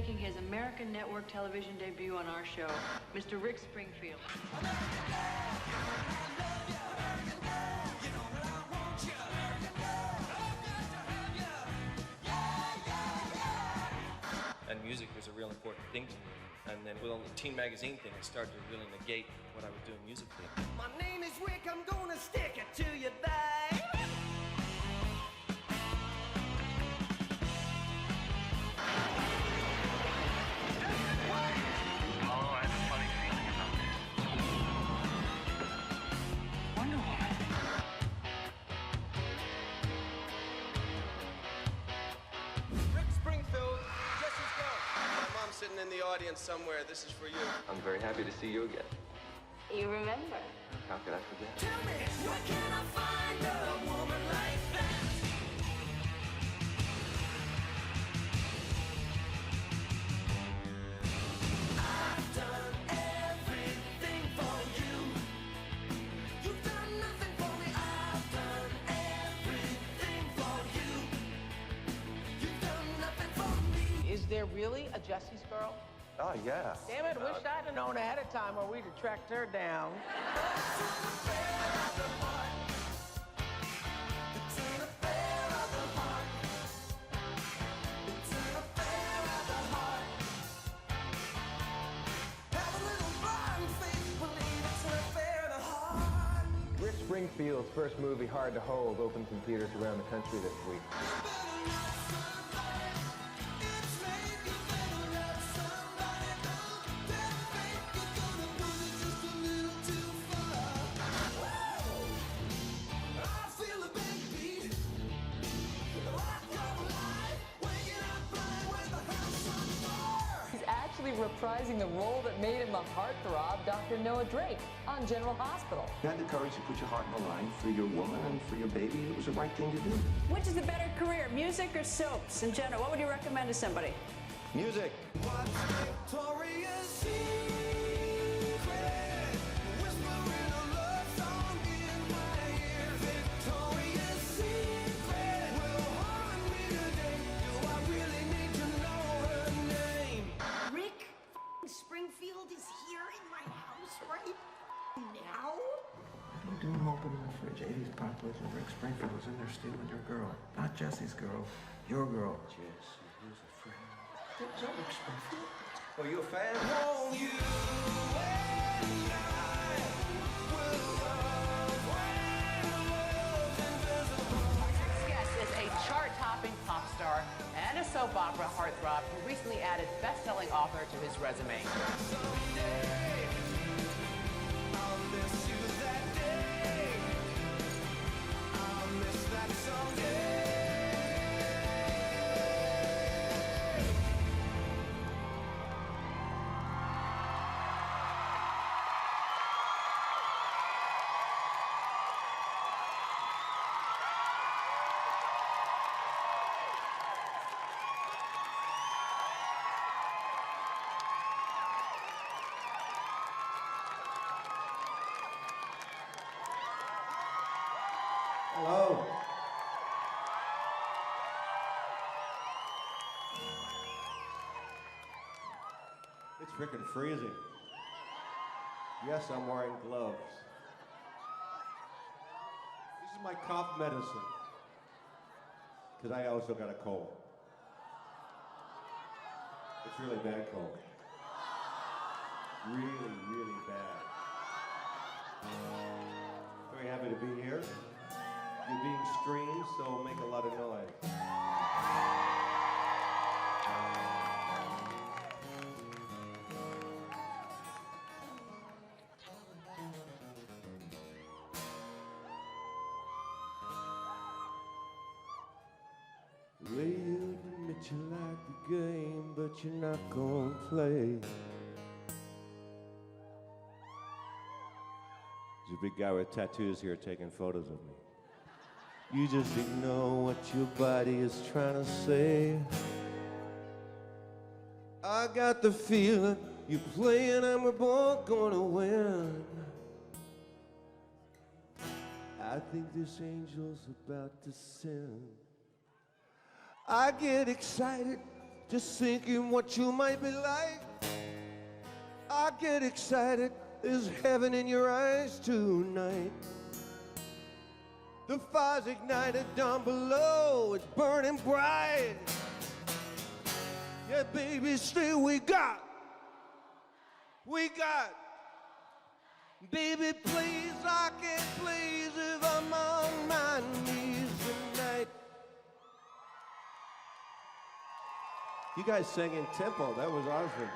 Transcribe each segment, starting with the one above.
making his American network television debut on our show, Mr. Rick Springfield. And music was a real important thing to me. And then with all the teen magazine thing, it started to really negate what I was doing musically. My name is Rick, I'm gonna stick it to you, babe. Apollo, I have a funny feeling about this. Wonder Woman. Rick Springfield, Jesse's girl. My mom's sitting in the audience somewhere. This is for you. I'm very happy to see you again. You remember? How could I forget? Tell me, where can I find a woman like that? I've done everything for you. You've done nothing for me. I've done everything for you. You've done nothing for me. Is there really a Jesse's girl? Oh, yeah. Damn it, wish I'd have known ahead of time or we'd have tracked her down. Rick Springfield's first movie, Hard to Hold, opens in theaters around the country this week. He's actually reprising the role that made him a heartthrob, Dr. Noah Drake, on General Hospital. You had the courage to put your heart on the line for your woman and for your baby. It was the right thing to do. Which is a better career, music or soaps? In general, what would you recommend to somebody? Music. What's Victoria's Secret? Whispering a love song in my ear. Victoria's Secret will haunt me today. Do I really need to know her name? Rick Springfield is here in my house right now? You didn't open the fridge. 80s pop was and Rick Springfield was in there stealing your girl. Not Jesse's girl, your girl. Jesse, who's a friend? Is that Rick Springfield? Oh, you a fan? Won't you and I will love when the world's invisible. Our next guest is a chart-topping pop star and a soap opera heartthrob who recently added best-selling author to his resume. Someday I'll miss you that day. I'll miss that someday. Hello. It's frickin' freezing. Yes, I'm wearing gloves. This is my cough medicine. Because I also got a cold. It's really bad cold. Really, really bad. Very happy to be here. You're being streamed, so make a lot of noise. Well, you admit you like the game, but you're not gonna play. There's a big guy with tattoos here taking photos of me. You just ignore what your body is trying to say. I got the feeling you're playing and we're both gonna win. I think this angel's about to sin. I get excited just thinking what you might be like. I get excited, there's heaven in your eyes tonight. The fire's ignited down below, it's burning bright. Yeah, baby, still we got. Baby, please, I can't please if I'm on my knees tonight. You guys sang in tempo, that was awesome.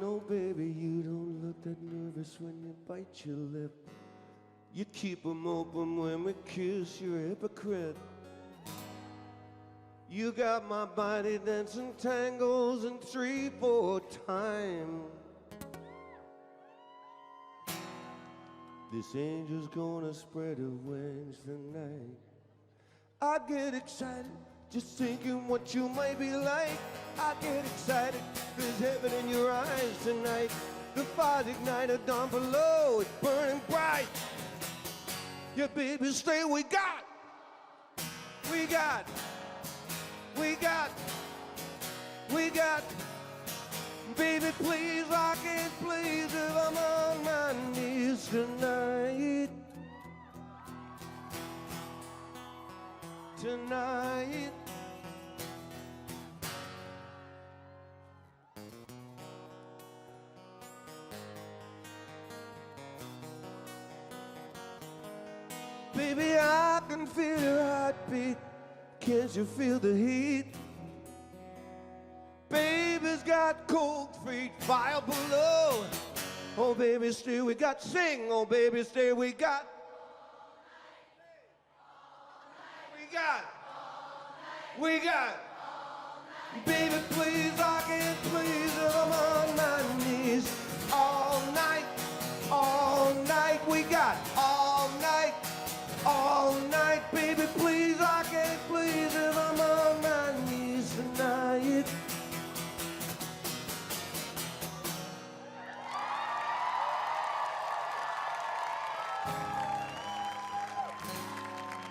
No, baby, you don't look that nervous when you bite your lip. You keep them open when we kiss, you're a hypocrite. You got my body dancing tangos in 3/4 time. This angel's gonna spread her wings tonight. I get excited just thinking what you might be like. I get excited, there's heaven in your eyes tonight. The fire's ignited down below, it's burning bright. Yeah, baby, stay, we got. Baby, please, I can't please if I'm on my knees tonight. Tonight. Baby, I can feel your heartbeat. Can't you feel the heat? Baby's got cold feet, fire below. Oh, baby, stay, we got. Sing, oh, baby, stay, we got. We got. Baby, please, I can't please if I'm on my knees. All night, we got. All night, baby, please, I can't please if I'm on my knees tonight.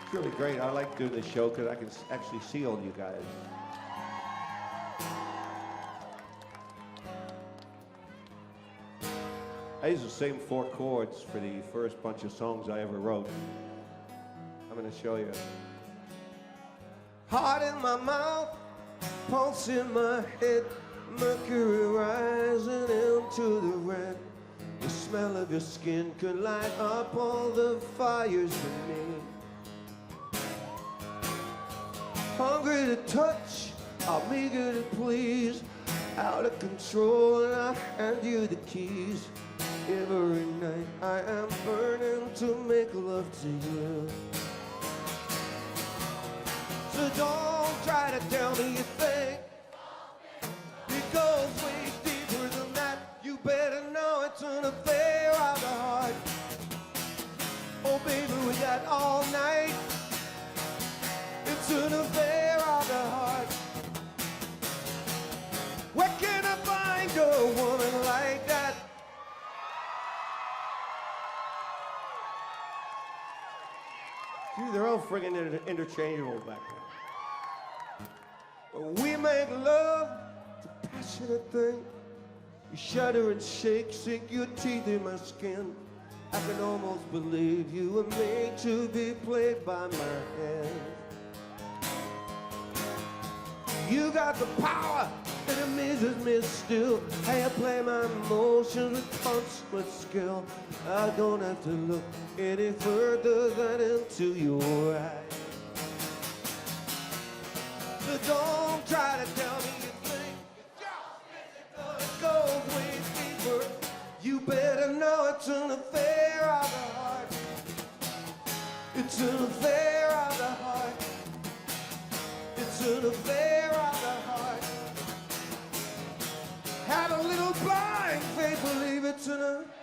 It's really great. I like doing this show because I can actually see all you guys. I use the same 4 chords for the first bunch of songs I ever wrote. I'm going to show you. Heart in my mouth, pulse in my head, mercury rising into the red. The smell of your skin could light up all the fires in me. Hungry to touch, I'm eager to please. Out of control, and I hand you the keys. Every night I am burning to make love to you. So don't try to tell me you think it goes way deeper than that. You better know it's an affair of the heart. Oh baby, we got all night. It's an affair of the heart. Where can I find a woman like that? See, they're all friggin' interchangeable back there. We make love, it's a passionate thing. You shudder and shake, sink your teeth in my skin. I can almost believe you were made to be played by my hand. You got the power, and it amazes me still. How you play my emotions with consummate skill. I don't have to look any further than into your eyes. So don't try to tell me you think it goes way deeper. You better know it's an affair of the heart. It's an affair of the heart. It's an affair of the heart. Had a little blind faith, believe it's an affair.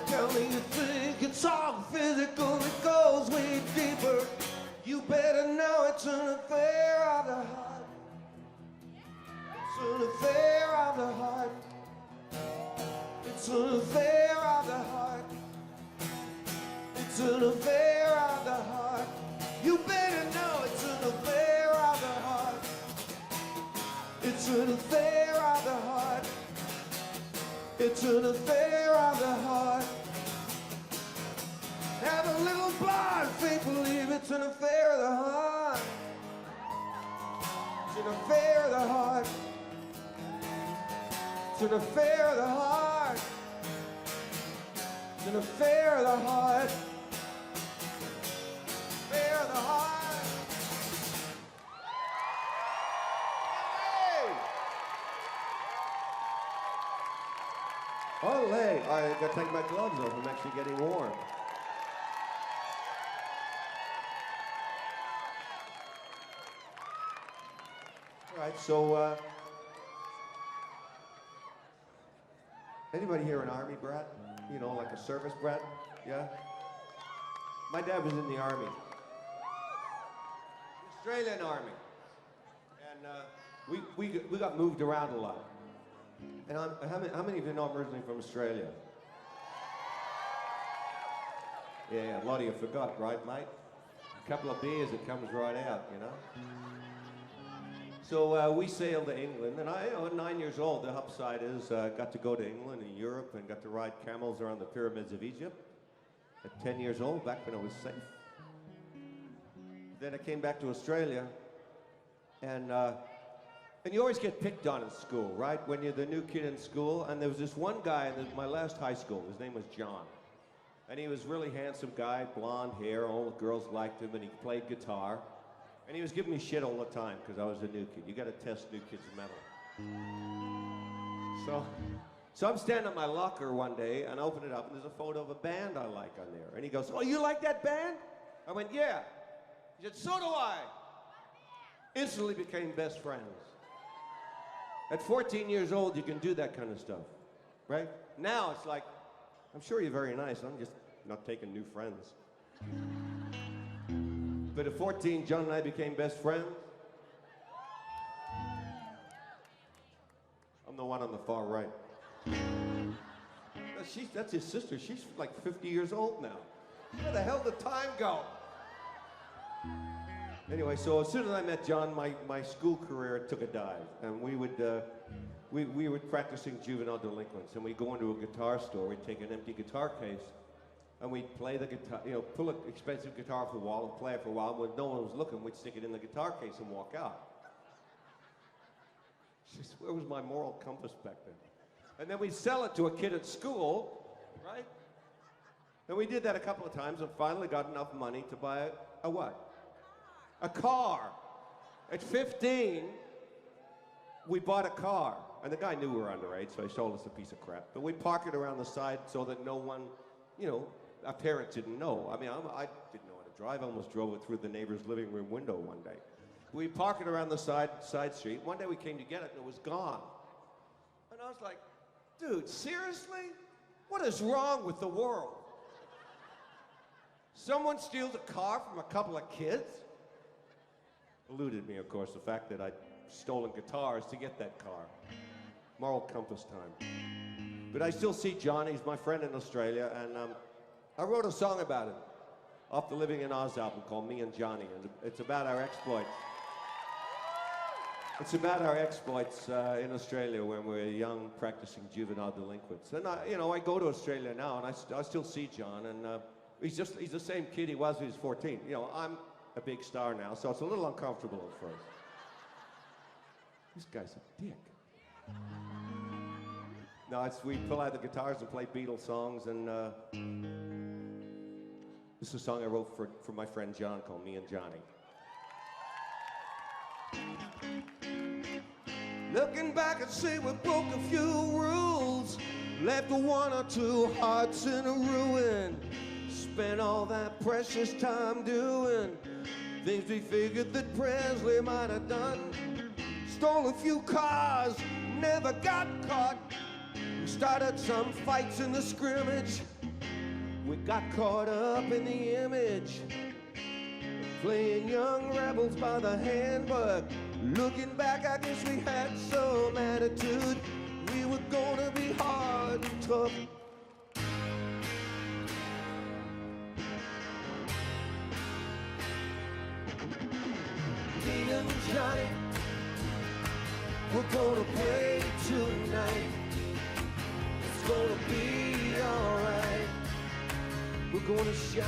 tell me you think it's all physical, it goes way deeper. You better know it's an affair of the heart. It's an affair of the heart. It's an affair of the heart. It's an affair of the heart. You better know it's an affair of the heart. It's an affair of the heart. It's an affair of the heart. Now the little blind faith believe it's an affair of the heart. It's an affair of the heart. It's an affair of the heart. It's an affair of the heart. Affair of the heart. Olé! All right, I gotta take my gloves off. I'm actually getting warm. All right, so anybody here an Army brat? You know, like a service brat? Yeah? My dad was in the Army. The Australian Army. And we got moved around a lot. And how many of you know I'm originally from Australia? Yeah, a lot of you forgot, right, mate? A couple of beers, it comes right out, you know? So we sailed to England, and I, at 9 years old, the upside is got to go to England and Europe and got to ride camels around the pyramids of Egypt. At 10 years old, back when I was safe. Then I came back to Australia, and you always get picked on in school, right? When you're the new kid in school, and there was this one guy in my last high school, his name was John. And he was a really handsome guy, blonde hair, all the girls liked him, and he played guitar. And he was giving me shit all the time because I was a new kid. You got to test new kids' metal. So I'm standing at my locker one day and I open it up and there's a photo of a band I like on there. And he goes, "Oh, you like that band?" I went, "Yeah." He said, "So do I." Instantly became best friends. At 14 years old, you can do that kind of stuff, right? Now it's like, I'm sure you're very nice. I'm just not taking new friends. But at 14, John and I became best friends. I'm the one on the far right. That's his sister. She's like 50 years old now. Where the hell did time go? Anyway, so as soon as I met John, my school career took a dive. And we were practicing juvenile delinquents. And we'd go into a guitar store, we'd take an empty guitar case, and we'd play the guitar, you know, pull an expensive guitar off the wall and play it for a while. When no one was looking, we'd stick it in the guitar case and walk out. Just, where was my moral compass back then? And then we'd sell it to a kid at school, right? And we did that a couple of times and finally got enough money to buy a what? A car. At 15, we bought a car. And the guy knew we were underage, so he sold us a piece of crap. But we parked it around the side so that no one, you know, our parents didn't know. I mean, I didn't know how to drive. I almost drove it through the neighbor's living room window one day. We parked it around the side street. One day we came to get it and it was gone. And I was like, dude, seriously? What is wrong with the world? Someone steals a car from a couple of kids? Eluded me, of course, the fact that I'd stolen guitars to get that car. Moral compass time. But I still see John. He's my friend in Australia, and I wrote a song about him off the Living in Oz album called Me and Johnny, and it's about our exploits. It's about our exploits in Australia when we're young, practicing juvenile delinquents. And I go to Australia now, and I still see John, and he's the same kid he was when he was 14. You know, I'm a big star now, so it's a little uncomfortable at first. This guy's a dick. No, we pull out the guitars and play Beatles songs, and this is a song I wrote for my friend John called Me and Johnny. Looking back, I'd say we broke a few rules, left one or two hearts in a ruin, spent all that precious time doing things we figured that Presley might have done. Stole a few cars, never got caught. Started some fights in the scrimmage, We got caught up in the image, playing young rebels by the hand, but looking back, I guess we had some attitude. We were gonna be hard and tough. Me and Johnny, we're gonna play tonight. It's gonna be alright. We're gonna shine.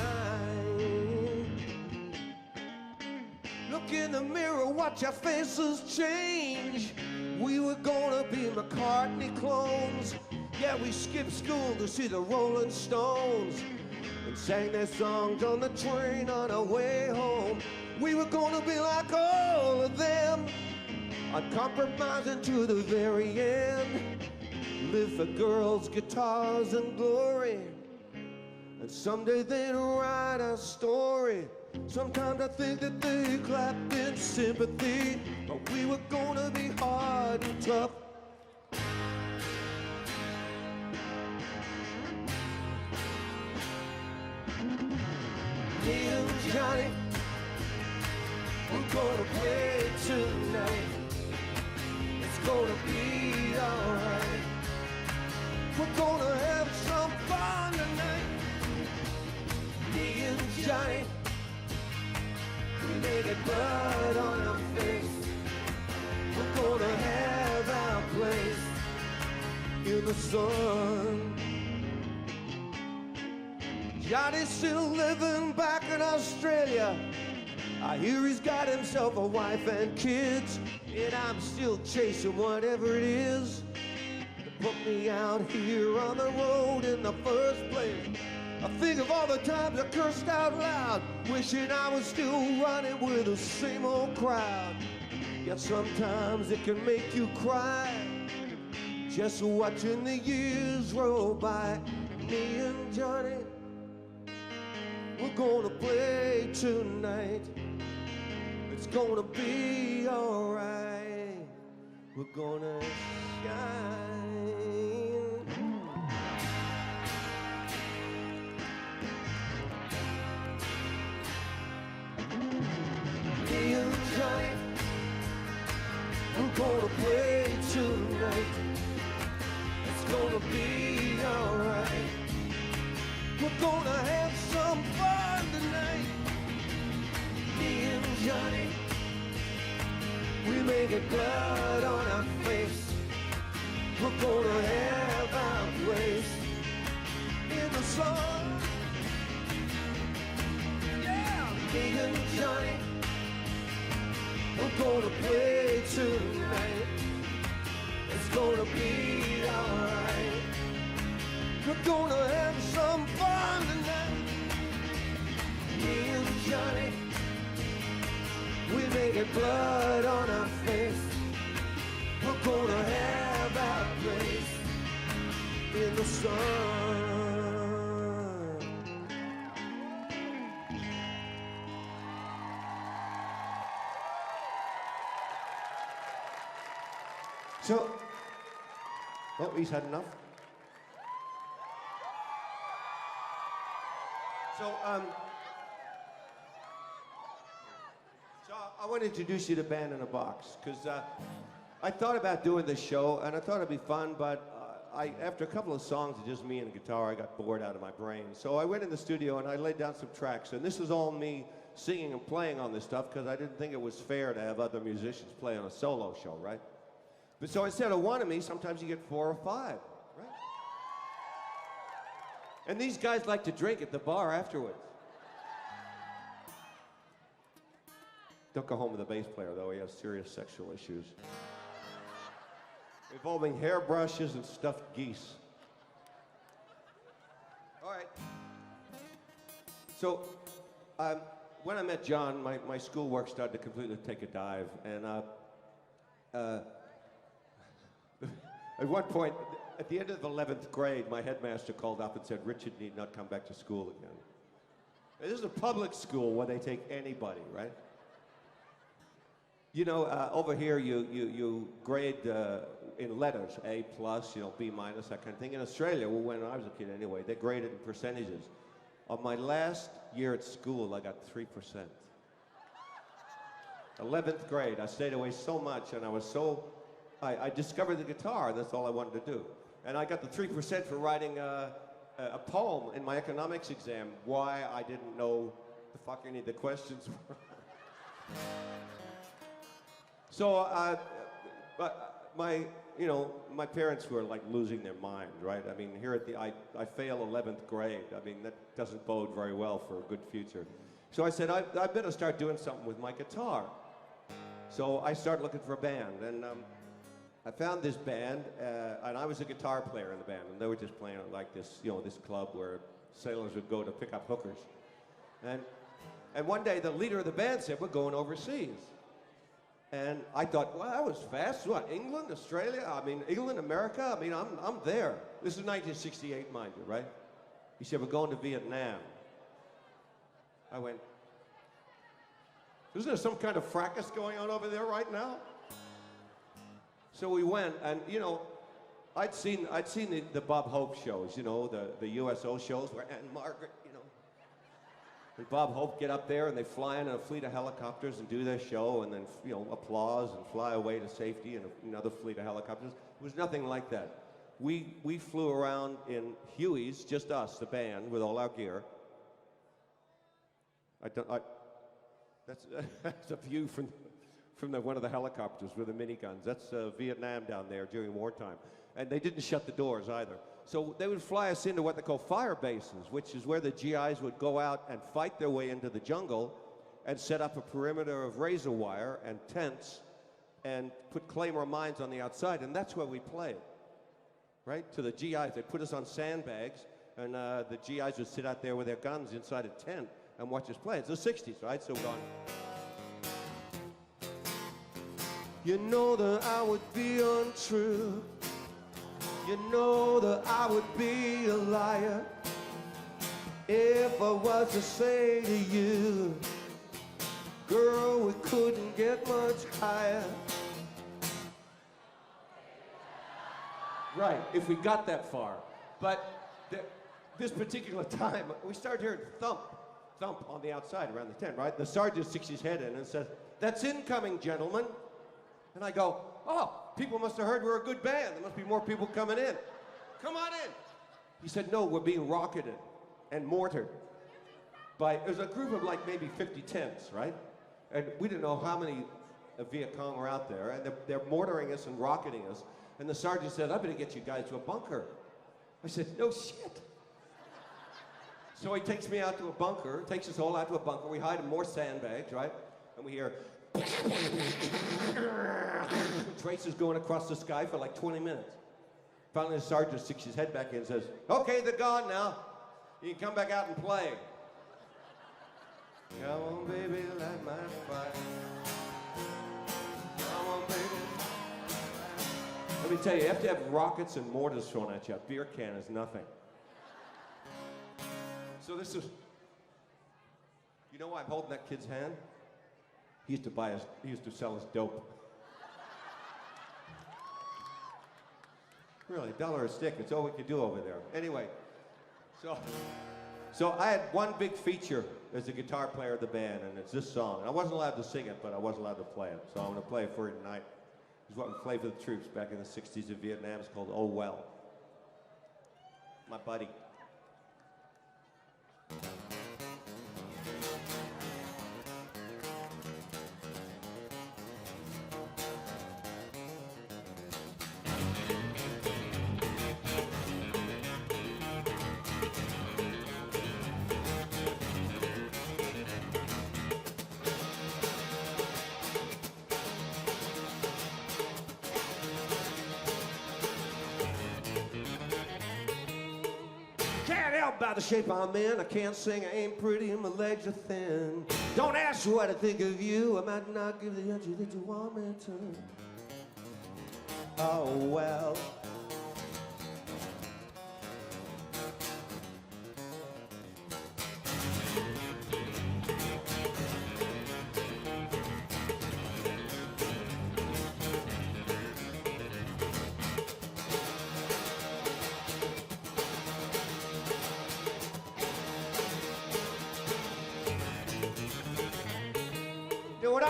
Look in the mirror, watch our faces change. We were gonna be McCartney clones. Yeah, we skipped school to see the Rolling Stones and sang their songs on the train on our way home. We were gonna be like all of them, uncompromising to the very end. Live for girls, guitars, and glory, and someday they'd write our story. Sometimes I think that they clapped in sympathy, but we were gonna be hard and tough. Me and Johnny, we're gonna play tonight. It's gonna be alright. We're gonna have some fun tonight. Me and Johnny, we may get blood on our face. We're gonna have our place in the sun. Johnny's still living back in Australia. I hear he's got himself a wife and kids, and I'm still chasing whatever it is that put me out here on the road in the first place. I think of all the times I cursed out loud, wishing I was still running with the same old crowd. Yet sometimes it can make you cry, just watching the years roll by. Me and Johnny, we're gonna play tonight. It's gonna be alright. We're gonna shine. Me and Johnny, we're gonna play tonight. It's gonna be alright. We're gonna have some fun tonight. Me and Johnny, we may get blood on our face. We're gonna have our place in the sun. Yeah, me and Johnny, we're gonna play tonight. It's gonna be alright. We're gonna have some fun tonight. Me and Johnny, we may get blood on our face. We're gonna have our place in the sun. So, oh, he's had enough. So I want to introduce you to Band in a Box, because I thought about doing this show, and I thought it'd be fun, but after a couple of songs of just me and a guitar, I got bored out of my brain. So I went in the studio and I laid down some tracks, and this is all me singing and playing on this stuff, because I didn't think it was fair to have other musicians play on a solo show, right? But so instead of one of me, sometimes you get 4 or 5, right? And these guys like to drink at the bar afterwards. Don't go home with a bass player, though. He has serious sexual issues involving hairbrushes and stuffed geese. All right. So, when I met John, my schoolwork started to completely take a dive. And at one point, at the end of 11th grade, my headmaster called up and said, "Richard need not come back to school again." This is a public school where they take anybody, right? You know, over here you grade in letters, A+, B-, that kind of thing. In Australia, well, when I was a kid anyway, they graded in percentages. On my last year at school, I got 3%. 11th grade, I stayed away so much, and I discovered the guitar. That's all I wanted to do. And I got the 3% for writing a poem in my economics exam, why I didn't know the fuck any of the questions were. So, my parents were like losing their mind, right? I mean, here at I fail 11th grade. I mean, that doesn't bode very well for a good future. So I said, I better start doing something with my guitar. So I started looking for a band, and I found this band, and I was a guitar player in the band, and they were just playing at like this, this club where sailors would go to pick up hookers. And one day the leader of the band said, we're going overseas. And I thought, well, that was fast. What, England, Australia? I mean, England, America? I mean, I'm there. This is 1968, mind you, right? He said, we're going to Vietnam. I went, isn't there some kind of fracas going on over there right now? So we went, and I'd seen the Bob Hope shows, the USO shows where Anne Margaret, and Bob Hope get up there and they fly in a fleet of helicopters and do their show, and then applause and fly away to safety in another fleet of helicopters. It was nothing like that. We flew around in Hueys, just us, the band, with all our gear. That's a view from one of the helicopters with the miniguns. That's Vietnam down there during wartime. And they didn't shut the doors either. So they would fly us into what they call fire bases, which is where the GIs would go out and fight their way into the jungle and set up a perimeter of razor wire and tents and put claymore mines on the outside, and that's where we played, right? To the GIs. They put us on sandbags, and the GIs would sit out there with their guns inside a tent and watch us play. It's the 60s, right? So we're going, you know that I would be untrue. You know that I would be a liar if I was to say to you, girl, we couldn't get much higher. right, if we got that far. But this particular time, we started hearing thump on the outside around the tent, right? The sergeant sticks his head in and says, that's incoming, gentlemen. And I go, oh, people must have heard we're a good band. There must be more people coming in. Come on in. He said, no, we're being rocketed and mortared by, it was a group of like maybe 50 tents, right? And we didn't know how many Viet Cong were out there, and they're mortaring us and rocketing us. And the sergeant said, I better get you guys to a bunker. I said, no shit. So he takes me out to a bunker, takes us all out to a bunker. We hide in more sandbags, right? And we hear traces going across the sky for like 20 minutes. Finally, the sergeant sticks his head back in and says, okay, they're gone now. You can come back out and play. Come on, baby, light my fire. Come on, baby. Let me tell you have to have rockets and mortars thrown at you. A beer can is nothing. So this is, you know why I'm holding that kid's hand? He used to sell us dope. Really, $1 a stick, it's all we could do over there. Anyway, so I had one big feature as a guitar player of the band, and it's this song. And I wasn't allowed to sing it, but I was allowed to play it. So I'm gonna play it for you tonight. It's what we played for the troops back in the 60s in Vietnam. It's called Oh Well. My buddy. Can't help by the shape I'm in. I can't sing, I ain't pretty, and my legs are thin. Don't ask me what I think of you. I might not give the answer that you want me to. Oh well.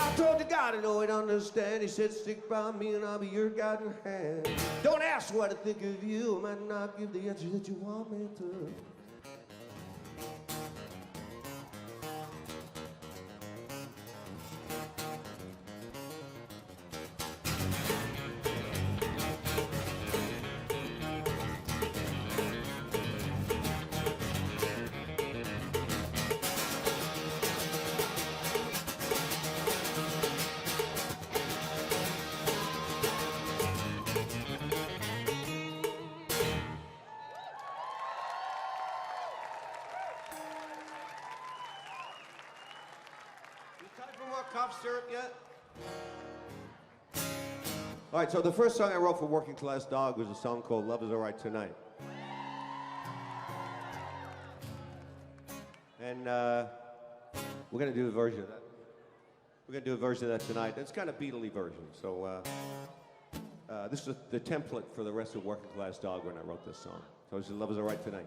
I told the God I know he'd understand. He said, stick by me and I'll be your guiding hand. Don't ask what I think of you. I might not give the answer that you want me to. Cough syrup yet? All right, so the first song I wrote for Working Class Dog was a song called Love Is Alright Tonight. And we're going to do a version of that. We're going to do a version of that tonight. It's kind of Beatle-y version. So this is the template for the rest of Working Class Dog when I wrote this song. So this is Love Is Alright Tonight.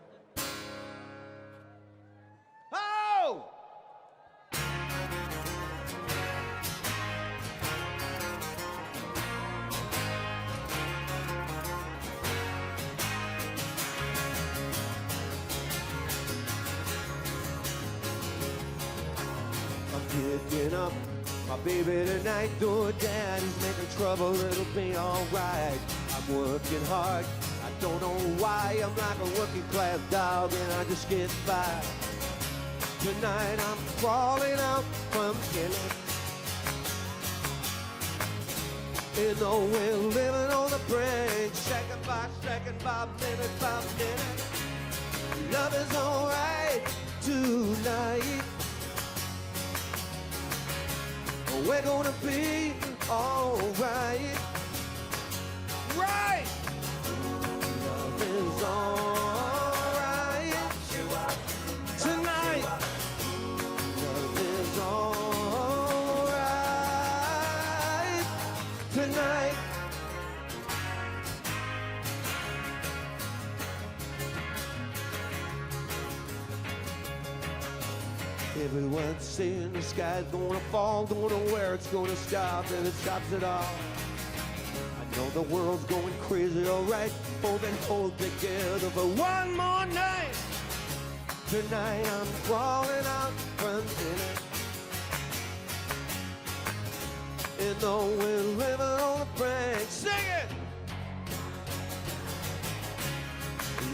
Oh! Picking up my baby tonight, though daddy's making trouble, it'll be alright. I'm working hard, I don't know why, I'm like a working class dog and I just get by. Tonight I'm crawling out from killing. You know we're living on the brink, second by minute. Love is alright tonight. We're gonna be alright. Right! Love is alright tonight. Love is alright tonight. Everyone's saying the sky's gonna fall, don't know where it's gonna stop, and it stops it all. I know the world's going crazy, alright, oh then hold together for one more night. Tonight I'm crawling out from dinner. You know we're living on the brink, sing it!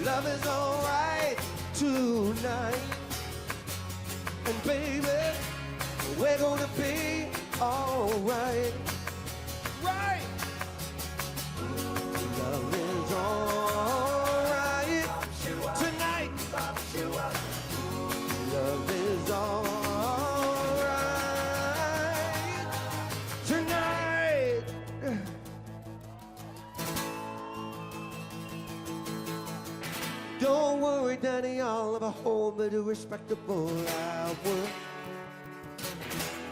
Love is alright tonight. And baby, we're gonna be alright. Right! Love is alright tonight. Love is alright tonight. Don't worry, Daddy, I'll have a home that is respectable. I will.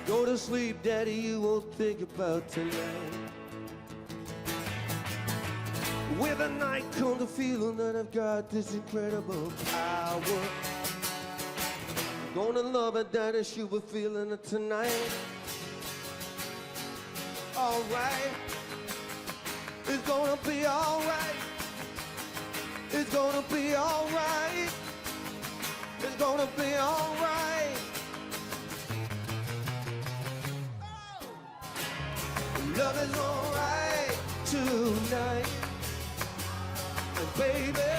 Go to sleep, Daddy, you won't think about tonight. With the night comes the feeling that I've got this incredible power. Gonna love her, Daddy, she will feeling it tonight. Alright. It's gonna be alright. It's gonna be alright. It's gonna be alright. Oh. Love is alright tonight. And baby,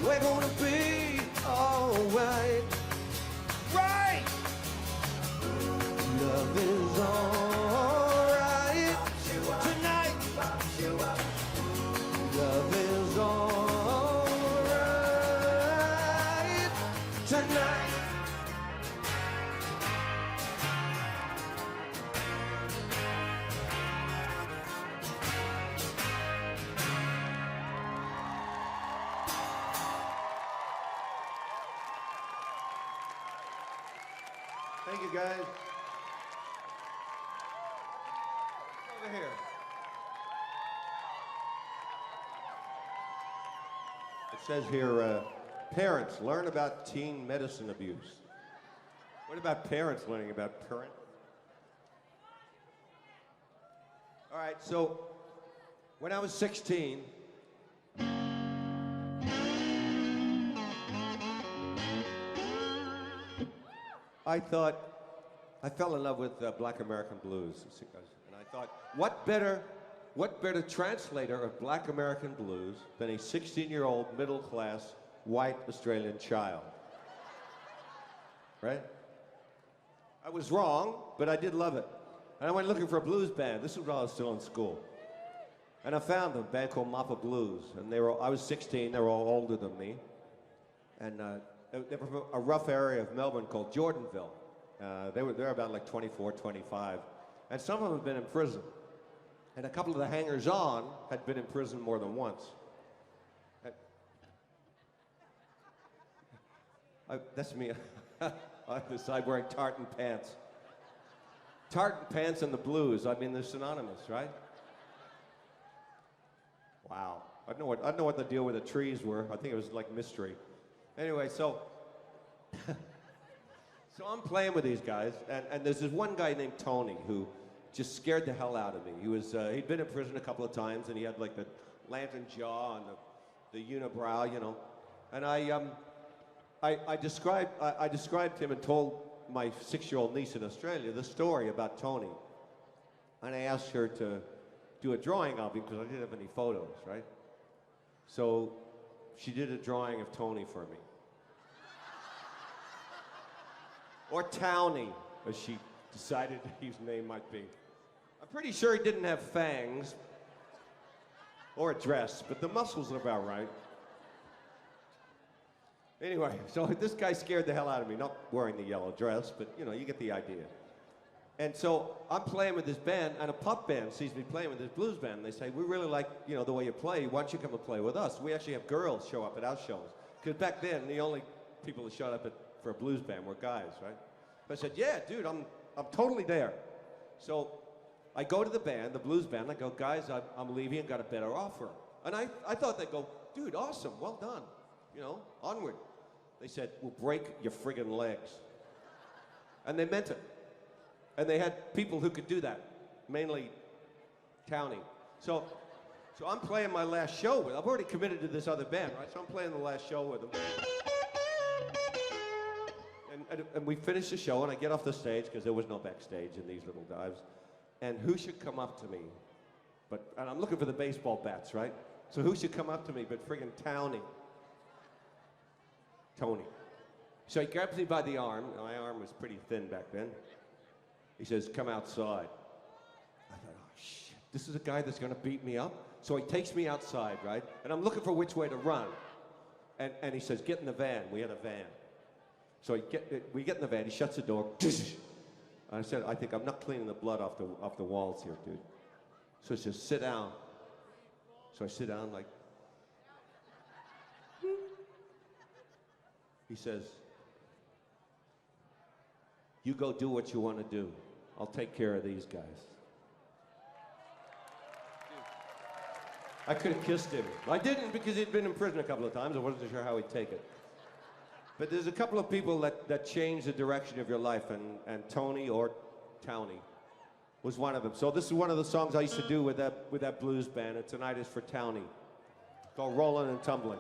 we're gonna be alright. Right! Love is alright tonight. Love is alright tonight. Thank you, guys. Over here. It says here, parents, learn about teen medicine abuse. What about parents learning about parent? right, so when I was 16, I fell in love with Black American blues. And I thought, what better translator of Black American blues than a 16-year-old middle-class white Australian child? Right? I was wrong, but I did love it. And I went looking for a blues band. This was while I was still in school. And I found them, a band called Mappa Blues. And I was 16, they were all older than me. And they were from a rough area of Melbourne called Jordanville. They were about like 24, 25. And some of them had been in prison. And a couple of the hangers-on had been in prison more than once. That's me. On the side wearing tartan pants. Tartan pants and the blues, I mean, they're synonymous, right? Wow. I don't know what the deal with the trees were. I think it was like mystery. Anyway, so I'm playing with these guys, and there's this one guy named Tony who just scared the hell out of me. He'd been in prison a couple of times, and he had like the lantern jaw and the unibrow, you know. And I described him and told my 6-year-old niece in Australia the story about Tony. And I asked her to do a drawing of him because I didn't have any photos, right? So she did a drawing of Tony for me. Or Townie, as she decided his name might be. I'm pretty sure he didn't have fangs or a dress, but the muscles are about right. Anyway, so this guy scared the hell out of me, not wearing the yellow dress, but you know, you get the idea. And so I'm playing with this band, and a pop band sees me playing with this blues band, and they say, we really like, you know, the way you play, why don't you come and play with us? We actually have girls show up at our shows. Because back then, the only people that showed up for a blues band were guys, right? But I said, yeah, dude, I'm totally there. So I go to the band, the blues band, I go, guys, I'm leaving and got a better offer. And I thought they'd go, dude, awesome, well done. You know, onward. They said, we'll break your friggin' legs. And they meant it. And they had people who could do that, mainly Townie. So I'm playing my last show with, I've already committed to this other band, right? So I'm playing the last show with them. And we finish the show, and I get off the stage, because there was no backstage in these little dives. And who should come up to me? And I'm looking for the baseball bats, right? So who should come up to me but friggin' Townie? Tony. So he grabs me by the arm. My arm was pretty thin back then. He says, come outside. I thought, oh, shit, this is a guy that's going to beat me up? So he takes me outside, right? And I'm looking for which way to run. And he says, get in the van. We had a van. So we get in the van. He shuts the door. I said, I think I'm not cleaning the blood off the walls here, dude. So he says, sit down. So I sit down like, he says, you go do what you want to do. I'll take care of these guys. I could have kissed him. I didn't because he'd been in prison a couple of times. I wasn't sure how he'd take it. But there's a couple of people that change the direction of your life, and Tony or Townie was one of them. So this is one of the songs I used to do with that blues band, and tonight is for Townie. It's called Rollin' and Tumblin'.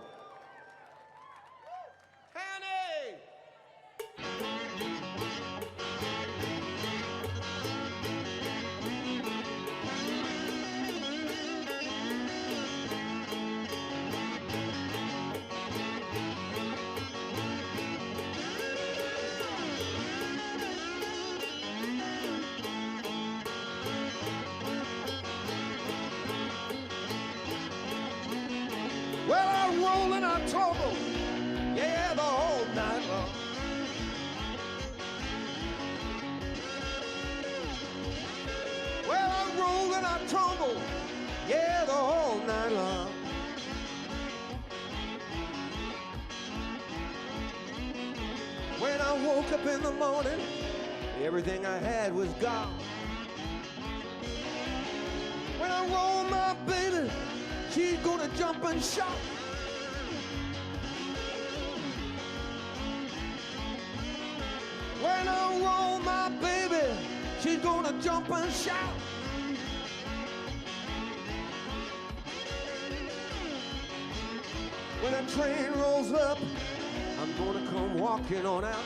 Well, I roll and I tumble, yeah, the whole night long. Well, I roll and I tumble, yeah, the whole night long. When I woke up in the morning, everything I had was gone. When I roll my baby, she's gonna jump and shout. When I roll my baby, she's gonna jump and shout. When that train rolls up, I'm gonna come walking on out.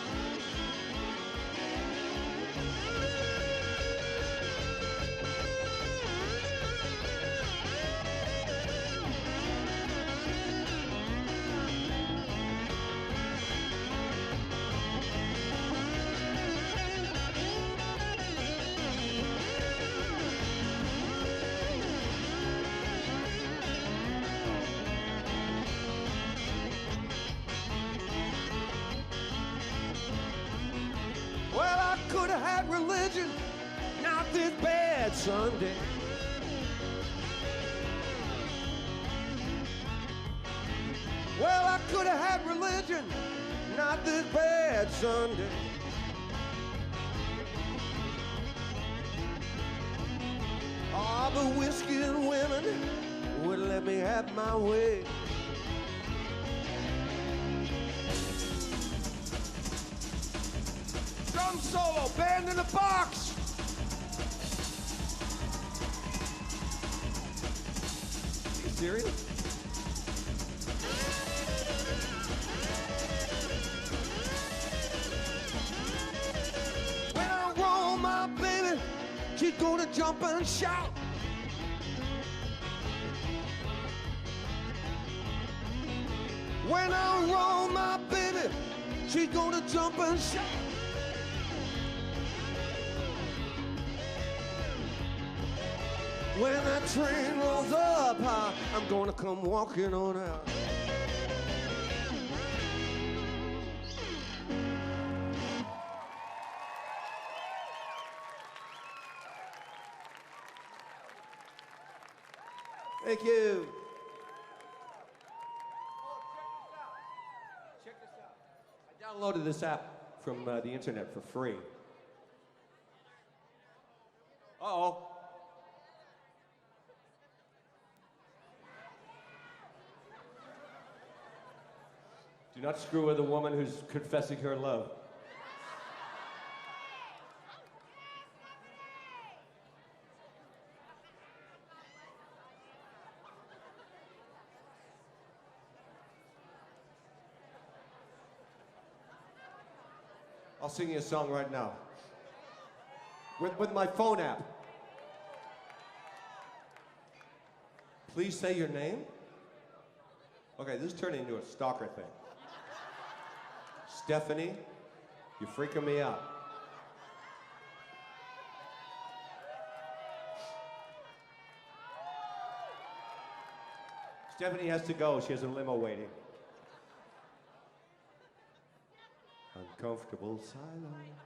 Well, I could have had religion, not this bad Sunday. Well, I could have had religion, not this bad Sunday. Ah, but whiskey and women would let me have my way. Drum solo, band in the box. Are you serious? When I roll my baby, she's gonna jump and shout. When I roll my baby, she's gonna jump and shout. When that train rolls up, I'm gonna come walking on out. Thank you. Check this out. I downloaded this app from the internet for free. Uh-oh. Do not screw with a woman who's confessing her love. I'll sing you a song right now. With my phone app. Please say your name. Okay, this is turning into a stalker thing. Stephanie, you're freaking me out. Stephanie has to go. She has a limo waiting. Uncomfortable silence.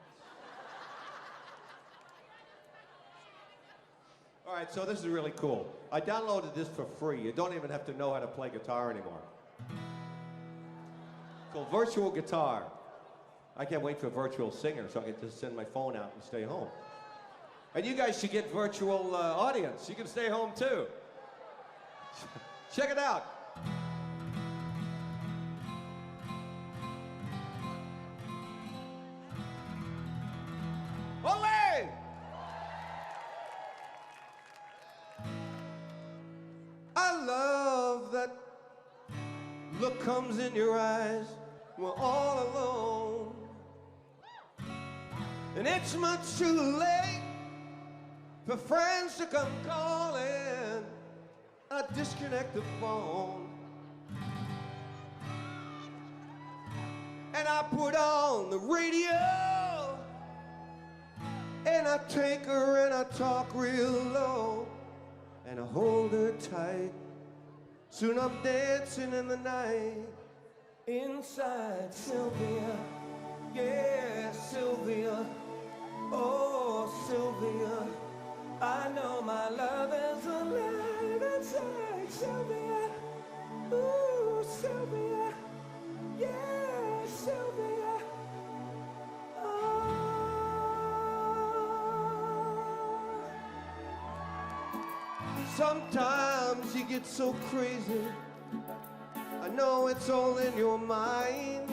All right, so this is really cool. I downloaded this for free. You don't even have to know how to play guitar anymore. It's called Virtual Guitar. I can't wait for Virtual Singer so I can just send my phone out and stay home. And you guys should get virtual audience. You can stay home too. Check it out. Ole! I love that look comes in your eyes. We're all alone. And it's much too late for friends to come calling. I disconnect the phone. And I put on the radio. And I take her and I talk real low. And I hold her tight. Soon I'm dancing in the night. Inside Sylvia, yeah, Sylvia, oh, Sylvia, I know my love is alive inside Sylvia, ooh, Sylvia, yeah, Sylvia, Sometimes you get so crazy, I know it's all in your mind.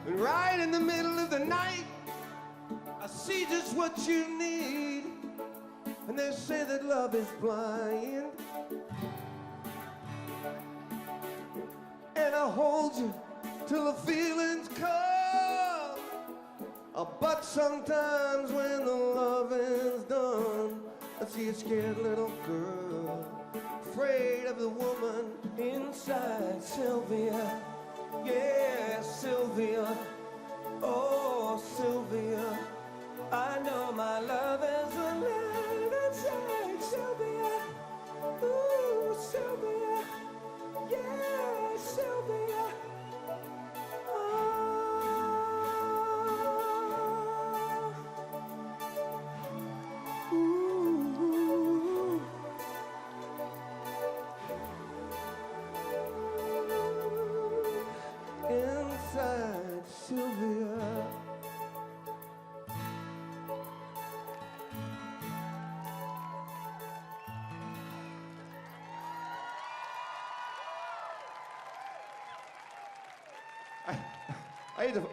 And right in the middle of the night, I see just what you need. And they say that love is blind. hold you till the feelings come. But sometimes when the loving's done, I see a scared little girl, afraid of the woman inside. Sylvia, yeah, Sylvia, oh, Sylvia, I know my love is alive inside. Sylvia, ooh, Sylvia, yeah, Sylvia. Inside Sylvia.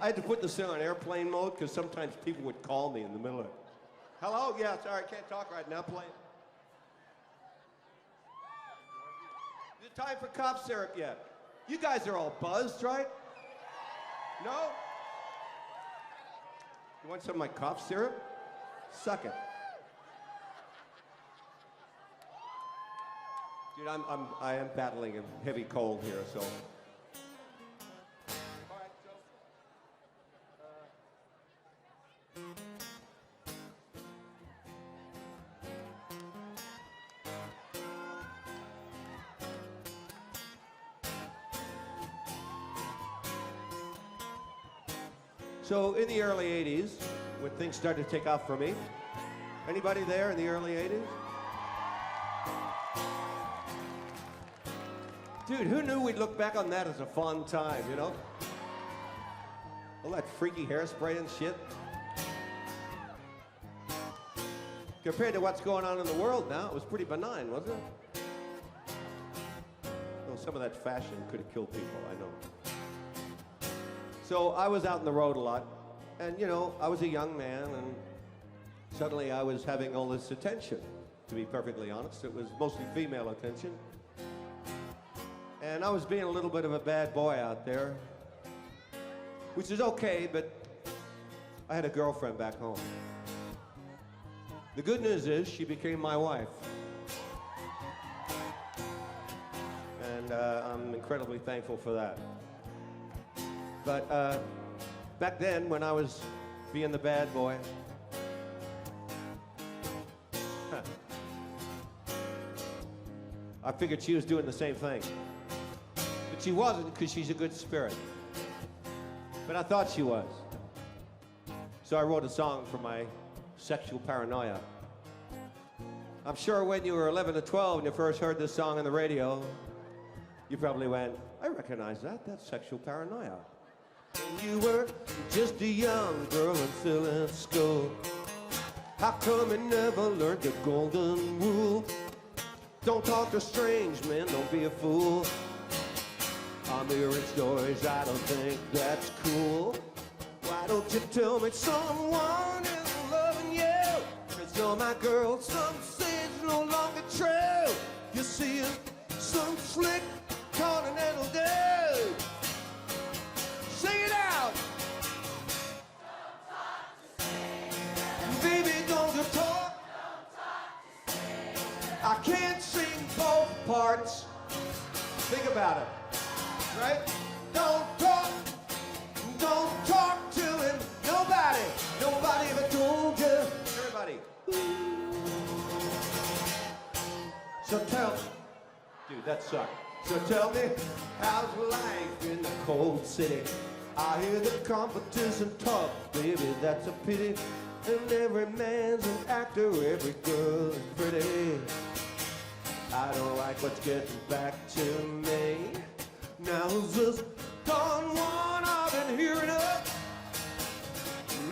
I had to put this thing on airplane mode because sometimes people would call me in the middle of it. Hello? Yeah, sorry, I can't talk right now. Play. Is it time for cough syrup yet? You guys are all buzzed, right? No? You want some of my cough syrup? Suck it. Dude, I am battling a heavy cold here, so. All right, So in the early 80s, when things started to take off for me, anybody there in the early 80s? Dude, who knew we'd look back on that as a fun time, you know? All that freaky hairspray and shit. Compared to what's going on in the world now, it was pretty benign, wasn't it? Though some of that fashion could have killed people, I know. So I was out on the road a lot, and you know, I was a young man, and suddenly I was having all this attention, to be perfectly honest. It was mostly female attention. And I was being a little bit of a bad boy out there, which is okay, but I had a girlfriend back home. The good news is she became my wife. And I'm incredibly thankful for that. But back then, when I was being the bad boy, I figured she was doing the same thing. But she wasn't, because she's a good spirit. But I thought she was. So I wrote a song for my sexual paranoia. I'm sure when you were 11 or 12 and you first heard this song on the radio, you probably went, I recognize that. That's sexual paranoia. You were just a young girl and still in school. How come you never learned the golden rule? Don't talk to strange men, don't be a fool. I'm hearing stories, I don't think that's cool. Why don't you tell me someone is loving you? 'Cause you're my girl, some say it's no longer true. You see some slick continental dude. Sing it out. Baby, don't you talk. I can't sing both parts. Think about it, right? Don't talk to him. Nobody ever told you. Everybody. So tell me, dude, that sucked. So tell me, how's life in the cold city? I hear the competition tough, baby, that's a pity. And every man's an actor, every girl is pretty. I don't like what's getting back to me. Now this .1, I've been hearing it.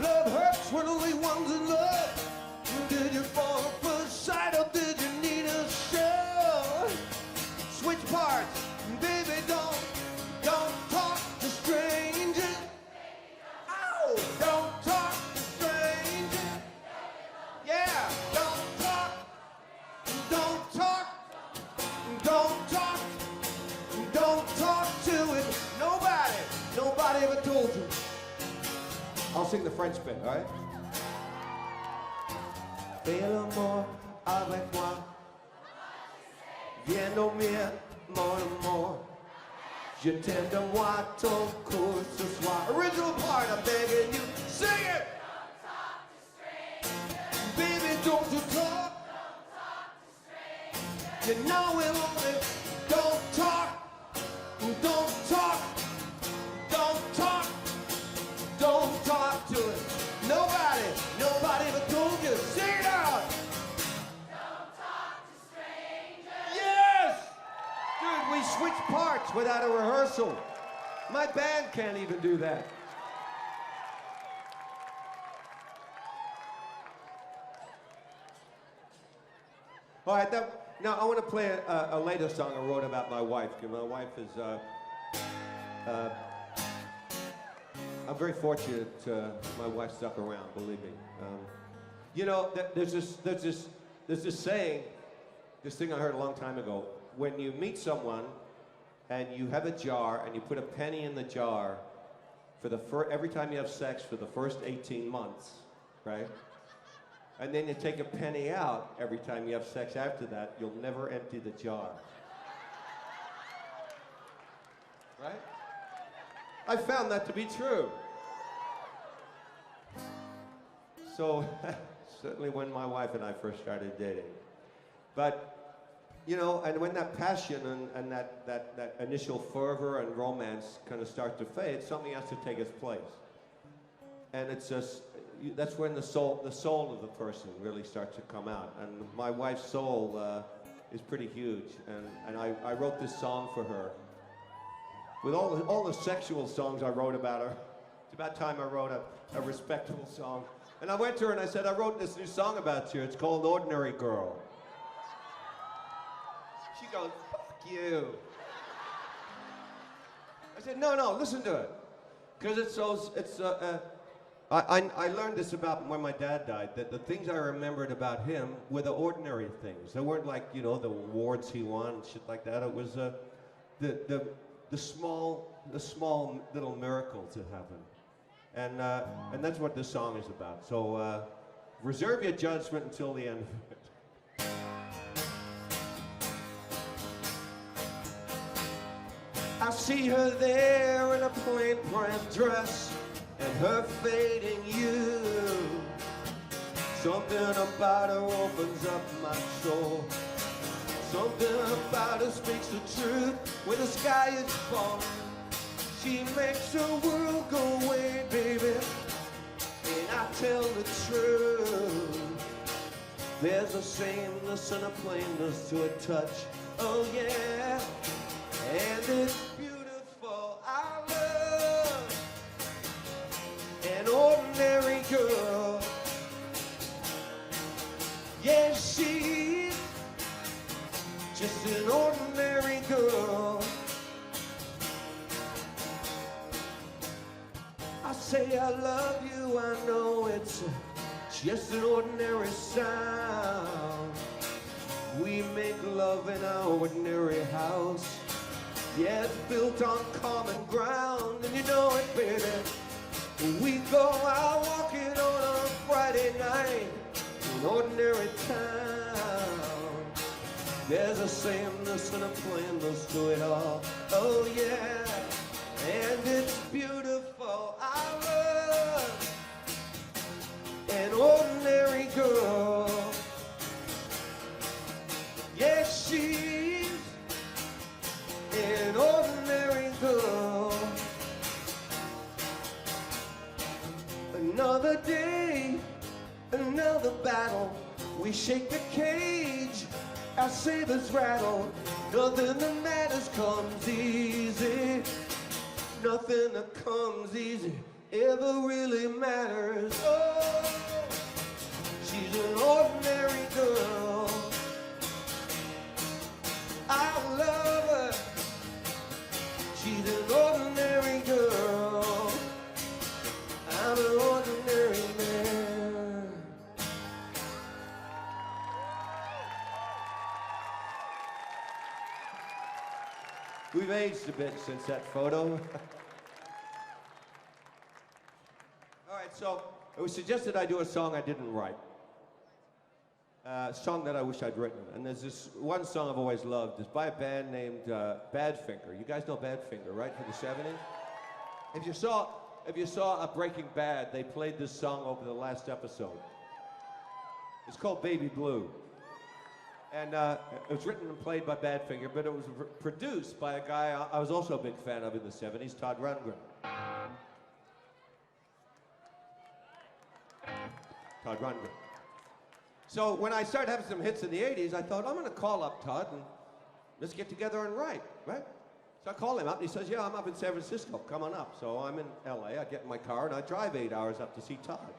Love hurts when only one's in love. Did you fall at first sight or did you need a show? Switch parts, baby, don't talk to strangers. Ow! Don't talk to strangers. Yeah, don't talk to it. nobody ever told you. I'll sing the French bit, all right? Fais l'amour avec moi. Viens dormir, mon amour. Je t'aime de moi ton cours ce soir. Original part, I'm begging you, sing it! Don't talk to strangers. Baby, don't you talk. Don't talk to strangers. You know it only. Don't talk. Don't talk. Don't talk. Don't talk to it. Nobody ever told you. Sing it out. Don't talk to strangers. Yes! Dude, we switched parts without a rehearsal. My band can't even do that. All right, now I want to play a later song I wrote about my wife. Because my wife is, I'm very fortunate my wife stuck around, believe me. You know, there's this saying, this thing I heard a long time ago. When you meet someone and you have a jar and you put a penny in the jar for every time you have sex for the first 18 months, right? And then you take a penny out every time you have sex after that, you'll never empty the jar. Right? I found that to be true. So, certainly when my wife and I first started dating. But, you know, and when that passion and that initial fervor and romance kind of start to fade, something has to take its place. And it's just, that's when the soul of the person really starts to come out. And my wife's soul is pretty huge. And I wrote this song for her. With all the sexual songs I wrote about her, it's about time I wrote a respectable song. And I went to her and I said, I wrote this new song about you. It's called Ordinary Girl. She goes, fuck you. I said, no, listen to it. Because I learned this about when my dad died, that the things I remembered about him were the ordinary things. They weren't like, you know, the awards he won and shit like that. It was the small little miracles that happen. And that's what this song is about. So reserve your judgment until the end of it. I see her there in a plain print dress and her fading youth. Something about her opens up my soul. Something about her speaks the truth when the sky is falling. She makes her world go away, baby, and I tell the truth. There's a sameness and a plainness to a touch, oh yeah, and it's beautiful. I love an ordinary girl. Yeah, she's just an ordinary girl. I say I love you, I know it's just an ordinary sound. We make love in our ordinary house. Yeah, it's built on common ground, and you know it, baby. We go out walking on a Friday night in ordinary town. There's a sameness and a plainness to it all, oh yeah, and it's beautiful. I love an ordinary girl. Yes, she's an ordinary girl. Another day, another battle. We shake the cage, our sabers rattle. Nothing that matters comes easy. Nothing that comes easy ever really matters. Oh, she's an ordinary girl. I love her. She's an ordinary girl. I'm an ordinary man. We've aged a bit since that photo. so it was suggested I do a song I didn't write. A song that I wish I'd written. And there's this one song I've always loved. It's by a band named Badfinger. You guys know Badfinger, right, for the 70s? If you saw a Breaking Bad, they played this song over the last episode. It's called Baby Blue. And it was written and played by Badfinger, but it was produced by a guy I was also a big fan of in the 70s, Todd Rundgren. Todd Rundgren. So when I started having some hits in the 80s, I thought, I'm going to call up Todd and let's get together and write, right? So I call him up and he says, yeah, I'm up in San Francisco, come on up. So I'm in LA, I get in my car and I drive 8 hours up to see Todd.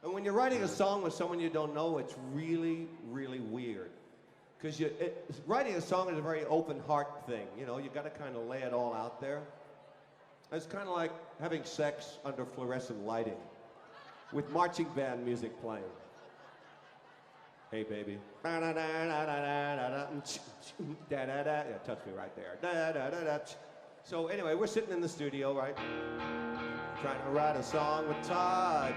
And when you're writing a song with someone you don't know, it's really, really weird. Because writing a song is a very open heart thing. You know, you got to kind of lay it all out there. It's kind of like having sex under fluorescent lighting with marching band music playing. Hey, baby. Yeah, touch me right there. So anyway, we're sitting in the studio, right? Trying to write a song with Todd.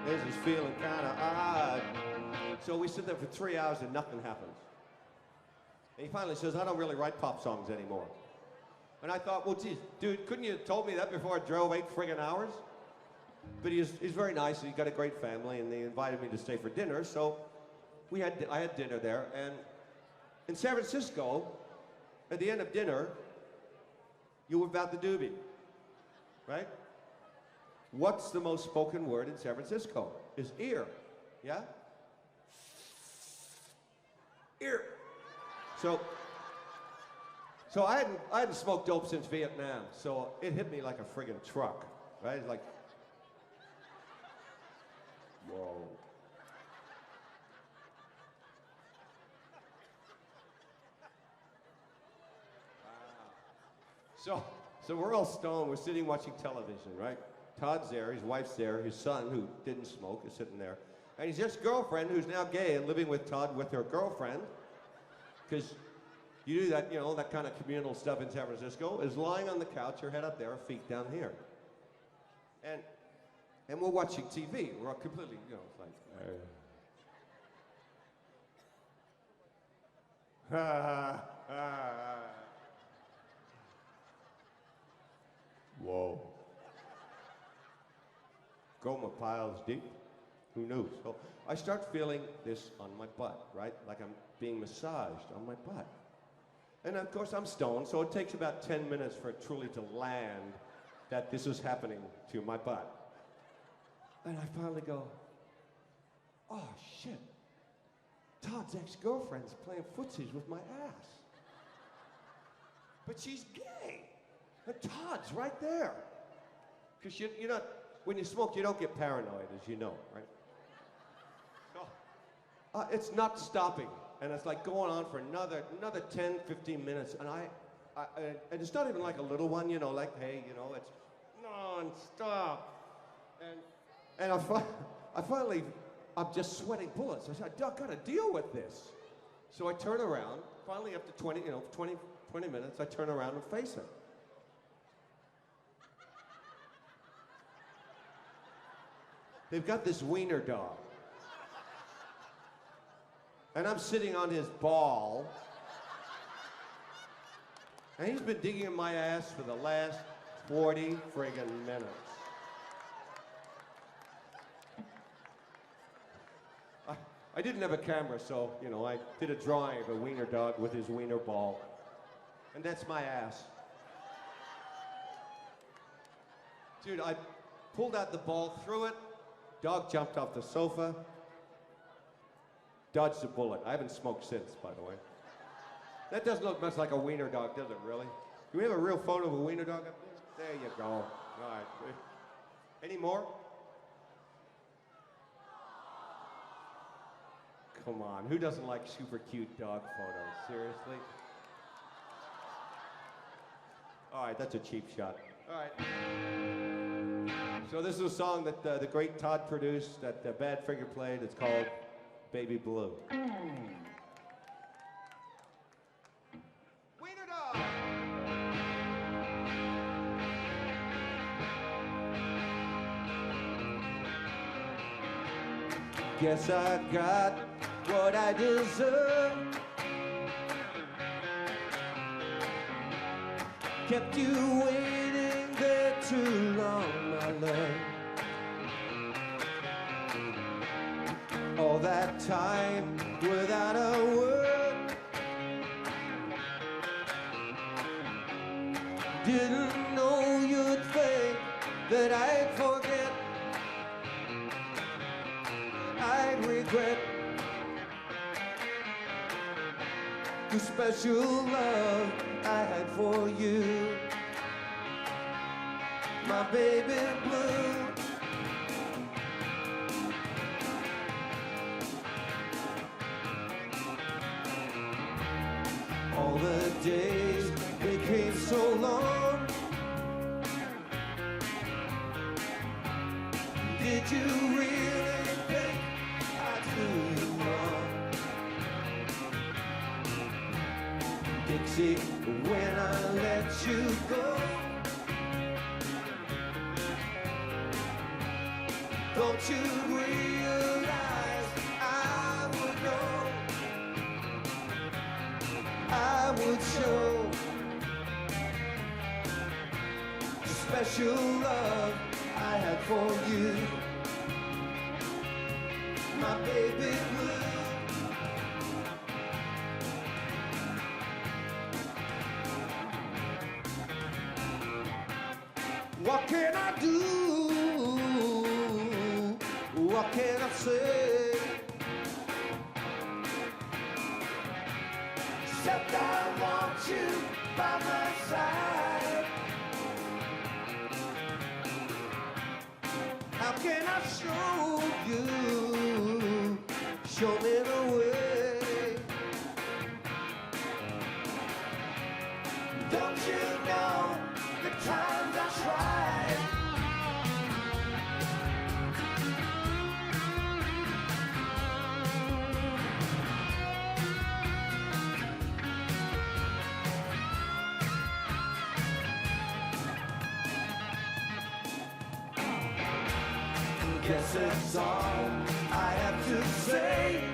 This is feeling kind of odd. So we sit there for 3 hours and nothing happens. And he finally says, I don't really write pop songs anymore. And I thought, well, geez, dude, couldn't you have told me that before I drove 8 friggin' hours? But he's very nice, he's got a great family, and they invited me to stay for dinner, so I had dinner there, and in San Francisco, at the end of dinner, you whip out the doobie, right? What's the most spoken word in San Francisco? Is ear, yeah? Ear. So I hadn't smoked dope since Vietnam, so it hit me like a friggin' truck, right? It's like, whoa. So we're all stoned, we're sitting watching television, right? Todd's there, his wife's there, his son, who didn't smoke, is sitting there. And his ex-girlfriend, who's now gay and living with Todd with her girlfriend, because you do that, you know, that kind of communal stuff in San Francisco, is lying on the couch, her head up there, her feet down here. And we're watching TV. We're all completely, you know, it's like, whoa. Goma piles deep. Who knows? So I start feeling this on my butt, right? Like I'm being massaged on my butt. And of course I'm stoned, so it takes about 10 minutes for it truly to land that this is happening to my butt. And I finally go, oh shit, Todd's ex-girlfriend's playing footsies with my ass. But she's gay, and Todd's right there. Because you're not, when you smoke, you don't get paranoid, as you know, right? So, it's not stopping, and it's like going on for another 10, 15 minutes, and and it's not even like a little one, you know, like, hey, you know, it's non-stop. And I finally, I'm just sweating bullets. I said, I gotta deal with this. So I turn around, finally after 20 minutes, I turn around and face him. They've got this wiener dog. And I'm sitting on his ball. And he's been digging in my ass for the last 40 friggin' minutes. I didn't have a camera, so, you know, I did a drawing of a wiener dog with his wiener ball. And that's my ass. Dude, I pulled out the ball, threw it, dog jumped off the sofa, dodged a bullet. I haven't smoked since, by the way. That doesn't look much like a wiener dog, does it, really? Do we have a real photo of a wiener dog up there? There you go. All right. Any more? Come on, who doesn't like super cute dog photos? Seriously? All right, that's a cheap shot. All right. So this is a song that the great Todd produced, that Badfinger played. It's called Baby Blue. Wiener dog! Guess I got what I deserve. Kept you waiting there too long, my love. All that time without a word. Didn't know you'd think that I'd forget, I'd regret the special love I had for you, my baby blue. All the days became so long. Did you really think I'd do you wrong? Dixie, when I let you go, don't you realize I would know, I would show the special love I had for you, my baby blue. What can I do? What can I say? Except I want you by my side. How can I show you? Show me the way. Don't you know the times I tried? Guess that's all I have to say.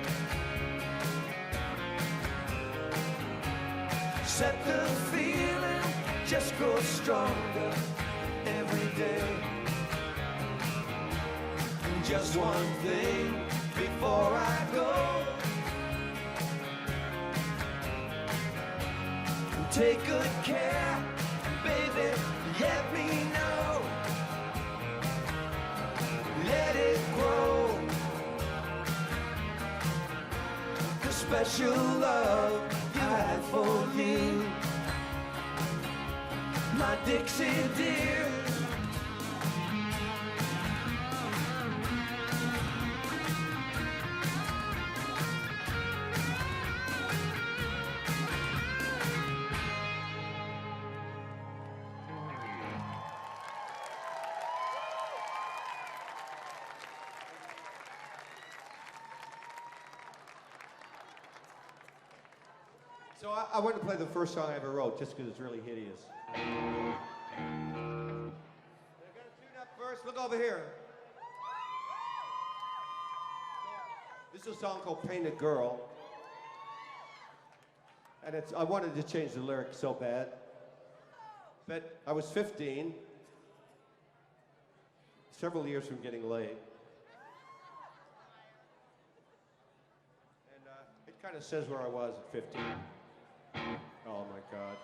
Set the feeling just grows stronger every day. Just one thing before I go. Take good care, baby, let me know. Let it grow. The special love you had for you, my Dixie dear. So I wanted to play the first song I ever wrote, just because it's really hideous. They're gonna tune up first. Look over here. This is a song called "Painted Girl," and I wanted to change the lyrics so bad, but I was 15, several years from getting laid, and it kind of says where I was at 15. Oh my God.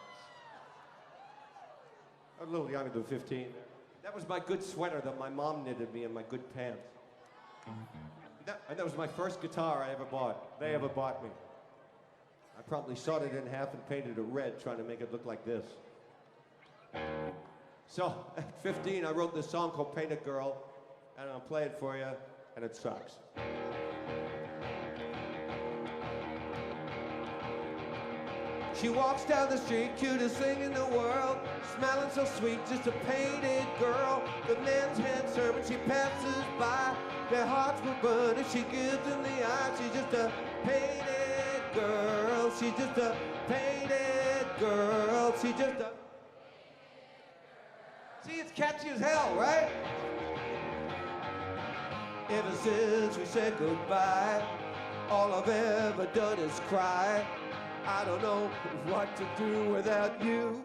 I'm a little younger than 15. That was my good sweater that my mom knitted me and my good pants. And that was my first guitar I ever bought. They ever bought me. I probably sawed it in half and painted it red, trying to make it look like this. So at 15, I wrote this song called "Painted Girl," and I'll play it for you, and it sucks. She walks down the street, cutest thing in the world, smelling so sweet, just a painted girl. The man's handsome and she passes by, their hearts will burn if she gives them the eye. She's just a painted girl, she's just a painted girl, she's just a... See, it's catchy as hell, right? Ever since we said goodbye, all I've ever done is cry. I don't know what to do without you.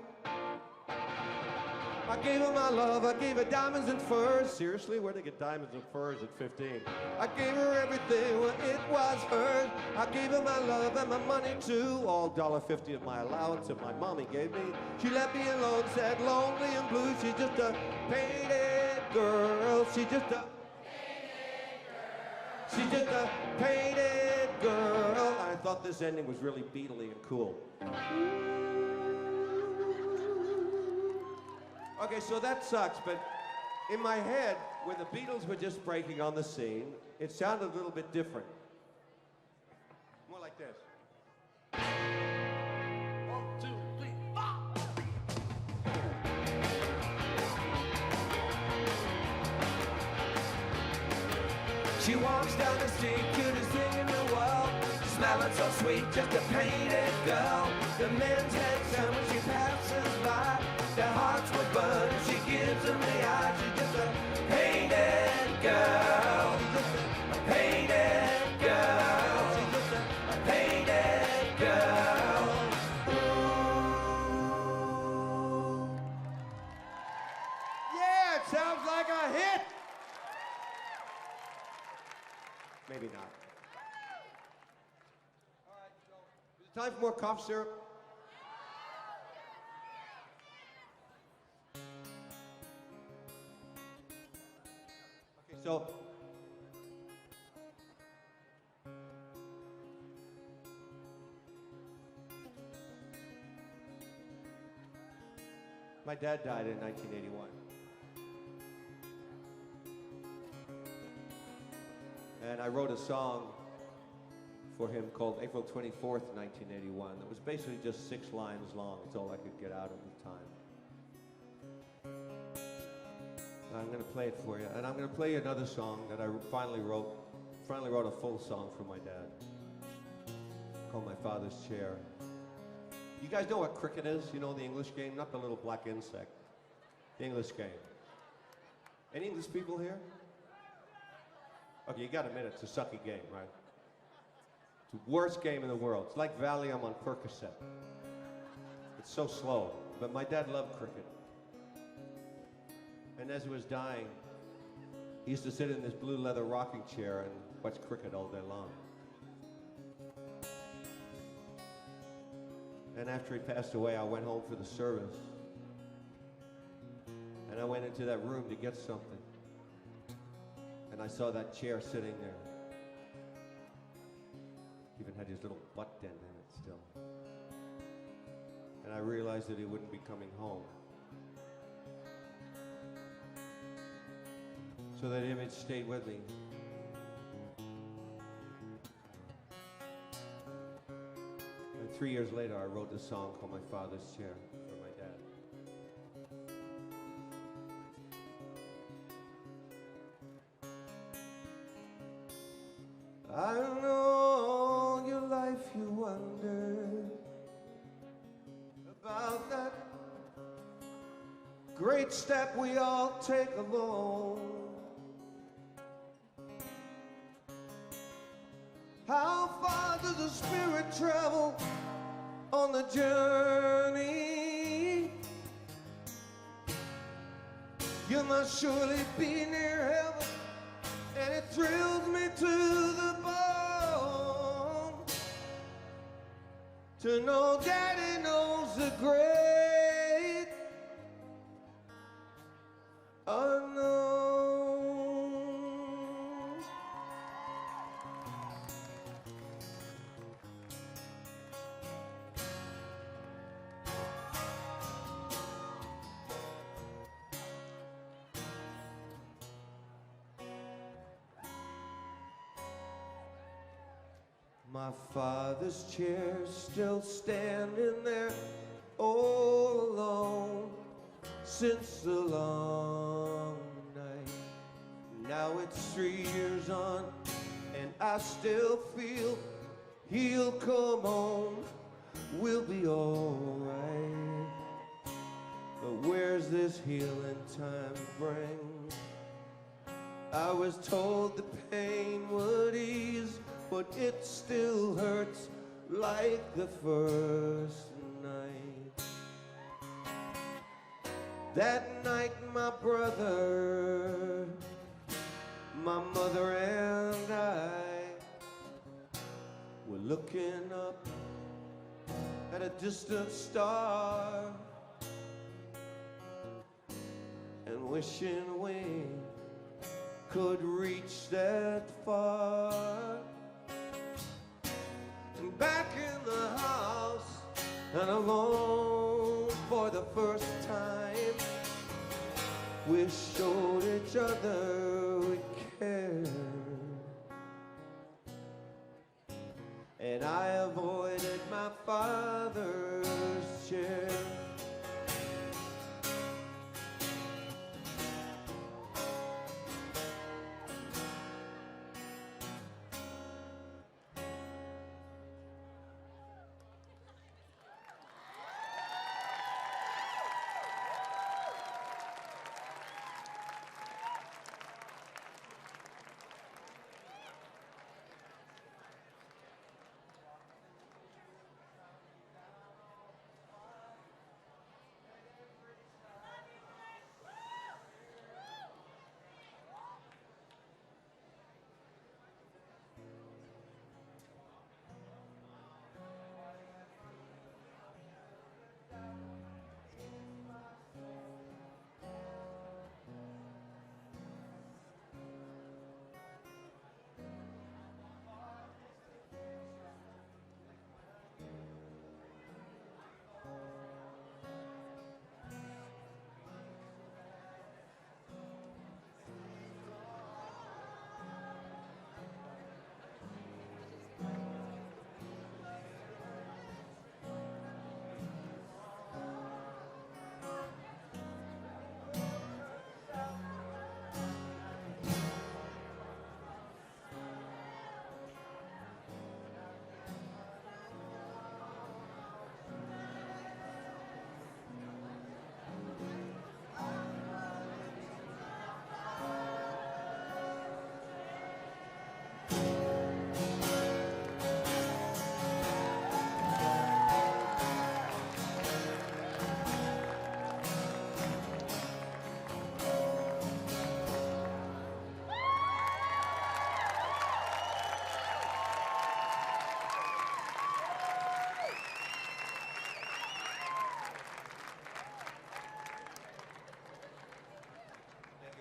I gave her my love, I gave her diamonds and furs. Seriously, where'd they get diamonds and furs at 15? I gave her everything, well, it was hers. I gave her my love and my money too. All $1.50 of my allowance that my mommy gave me. She left me alone, sad, lonely and blue. She's just a painted girl. She's just a She's just a painted girl. I thought this ending was really Beatley and cool. Okay, so that sucks, but in my head, when the Beatles were just breaking on the scene, it sounded a little bit different. More like this. 1, 2, 3, 4. She walks down the street, cutest thing in the world, smelling so sweet, just a painted girl. The men's handsome when she passes by, their hearts will burn if she gives them the eye. She's just a painted girl. She's just a painted girl. She's just a painted girl. Ooh. Yeah, it sounds like a hit. Maybe not. All right, so is it time for more cough syrup? Okay, so my dad died in 1981. And I wrote a song for him called April 24th, 1981. That was basically just 6 lines long. It's all I could get out at the time. I'm going to play it for you. And I'm going to play you another song that I finally wrote a full song for my dad called My Father's Chair. You guys know what cricket is? You know the English game? Not the little black insect. The English game. Any English people here? Okay, you gotta admit it's a sucky game, right? It's the worst game in the world. It's like Valium on Percocet. It's so slow. But my dad loved cricket. And as he was dying, he used to sit in this blue leather rocking chair and watch cricket all day long. And after he passed away, I went home for the service. And I went into that room to get something. And I saw that chair sitting there. Even had his little butt dent in it still. And I realized that he wouldn't be coming home. So that image stayed with me. And 3 years later, I wrote this song called My Father's Chair for my dad. I know all your life you wondered about that great step we all take alone. How far does the spirit travel on the journey? You must surely be near heaven, and it thrills me to the bone to know Daddy knows the great unknown. My father's chair still standing there all alone since the long night. Now it's 3 years on and I still feel he'll come home, we'll be alright. But where's this healing time bring? I was told the pain would ease, but it still hurts like the first night. That night my brother, my mother and I were looking up at a distant star and wishing we could reach that far. And back in the house and alone for the first time, we showed each other we cared. And I avoided my father's chair.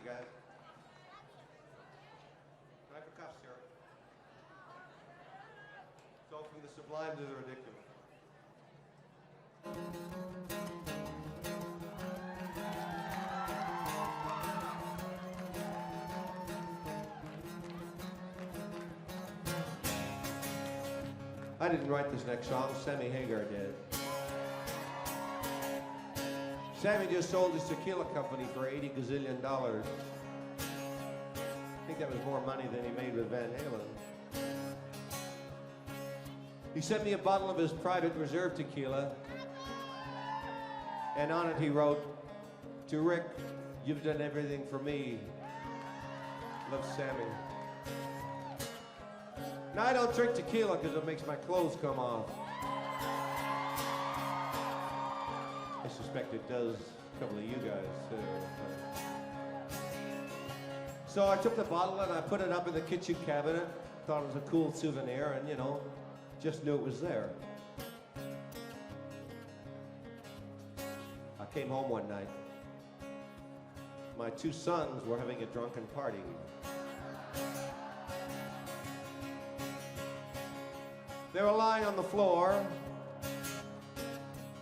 Guys. Time for cuffs here. So from the sublime to the ridiculous. I didn't write this next song, Sammy Hagar did. Sammy just sold his tequila company for $80 gazillion. I think that was more money than he made with Van Halen. He sent me a bottle of his private reserve tequila, and on it he wrote, "To Rick, you've done everything for me. Love, Sammy." Now I don't drink tequila because it makes my clothes come off. I suspect it does a couple of you guys too. So I took the bottle and I put it up in the kitchen cabinet. Thought it was a cool souvenir, and you know, just knew it was there. I came home one night. My two sons were having a drunken party. They were lying on the floor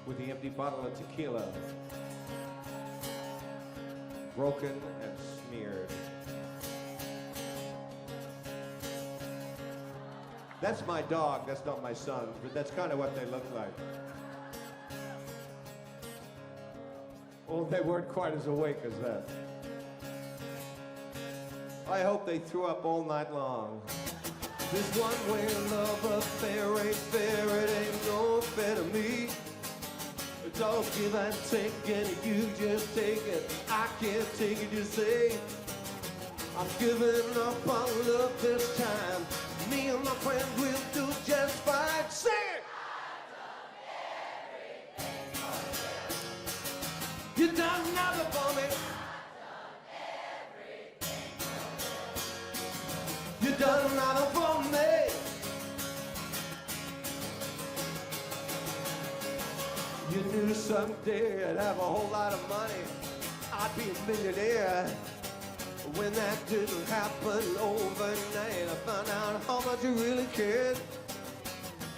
with the empty bottle of tequila, broken and smeared. That's my dog, that's not my son, but that's kind of what they look like. Well, they weren't quite as awake as that. I hope they threw up all night long. This one-way love affair ain't fair, it ain't no fair to me. It's all give and take, and you just take it. I can't take it, you say. I'm giving up on love this time. Me and my friends will do just fine. Sing it! You done nothing for me. You done nothing for me. You knew someday I'd have a whole lot of money. I'd be a millionaire. When that didn't happen overnight, I found out how much you really cared.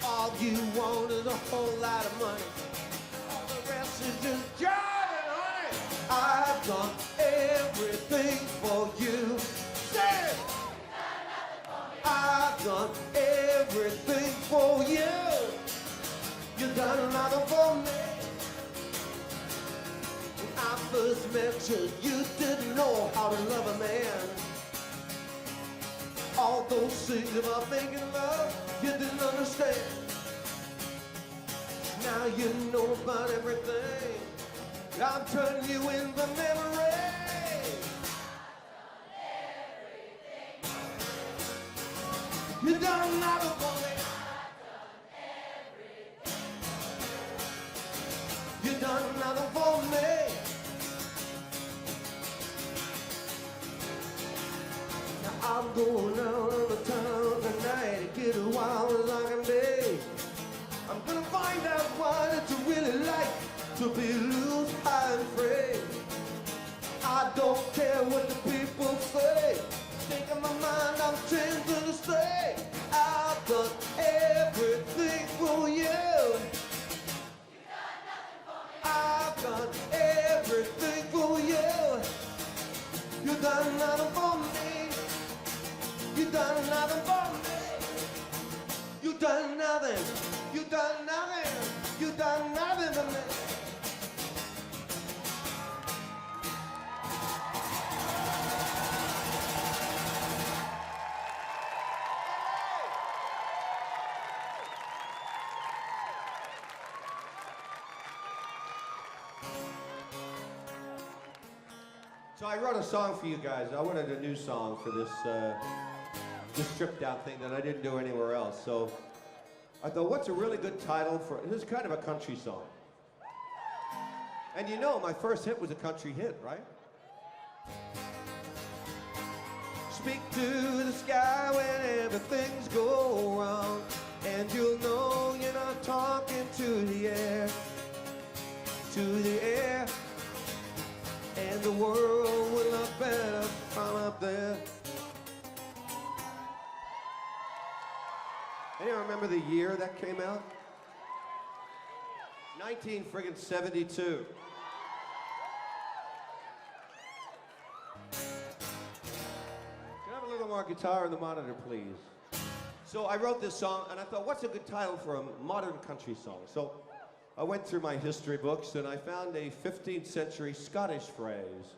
All you want is a whole lot of money. All the rest is just jiving, honey. I've done everything for you. Say it! I've done everything for you. You've done nothing for me. When I first met you, you didn't know how to love a man. All those things about making love, you didn't understand. Now you know about everything. I'm turning you into memory. You done nothing for me. You done nothing for me. Now I'm going out on the town tonight to get as wild as I can be. I'm gonna find out what it's really like to be loose, high and free. I don't care what the people say. Taking my mind, I'm changing to stay. I've done everything for you. I've done everything for you. You've done nothing for me. You've done nothing for me. You've done nothing. You've done nothing. You've done nothing for me. So I wrote a song for you guys. I wanted a new song for this stripped down thing that I didn't do anywhere else. So I thought, what's a really good title for, this is kind of a country song. And you know, my first hit was a country hit, right? Speak to the sky whenever things go wrong, and you'll know you're not talking to the air, and the world will look better from up there. Anyone remember the year that came out? 1972. Can I have a little more guitar in the monitor, please? So I wrote this song, and I thought, what's a good title for a modern country song? So I went through my history books, and I found a 15th century Scottish phrase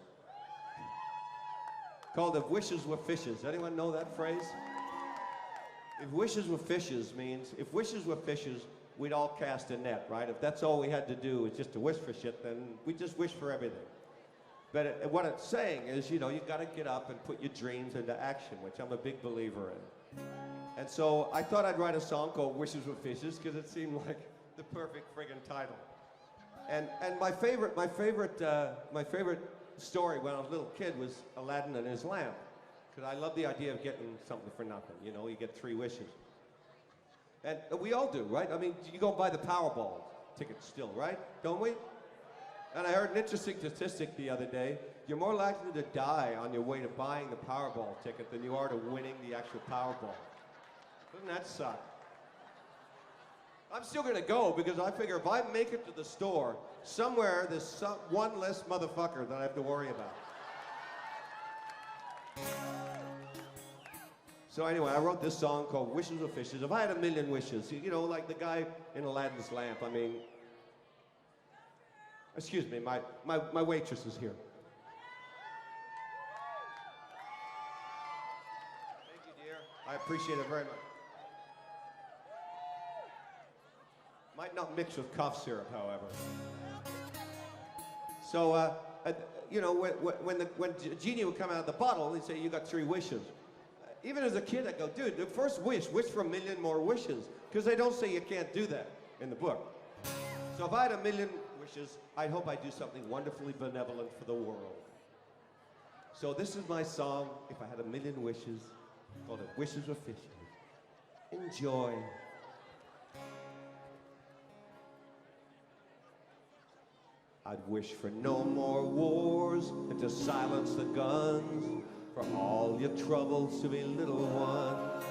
called "if wishes were fishes." Anyone know that phrase? If wishes were fishes means, if wishes were fishes, we'd all cast a net, right? If that's all we had to do is just to wish for shit, then we just wish for everything. But what it's saying is, you know, you gotta get up and put your dreams into action, which I'm a big believer in. And so I thought I'd write a song called "Wishes Were Fishes" because it seemed like the perfect friggin' title. And my favorite story when I was a little kid was Aladdin and his lamp. Because I love the idea of getting something for nothing. You know, you get 3 wishes. And we all do, right? I mean, you go buy the Powerball ticket still, right? Don't we? And I heard an interesting statistic the other day. You're more likely to die on your way to buying the Powerball ticket than you are to winning the actual Powerball. Doesn't that suck? I'm still gonna go because I figure if I make it to the store, somewhere there's one less motherfucker that I have to worry about. So anyway, I wrote this song called "Wishes Were Fishes." If I had a million wishes, you know, like the guy in Aladdin's lamp, I mean, excuse me, my waitress is here. Thank you, dear. I appreciate it very much. Might not mix with cough syrup, however. So You know, when Genie would come out of the bottle, he'd say, you got 3 wishes. Even as a kid, I'd go, dude, the first wish for 1 million more wishes. Because they don't say you can't do that in the book. So if I had 1 million wishes, I'd hope I'd do something wonderfully benevolent for the world. So this is my song, If I Had 1 Million Wishes, called it Wishes Were Fishes. Enjoy. I'd wish for no more wars and to silence the guns, for all your troubles to be little ones.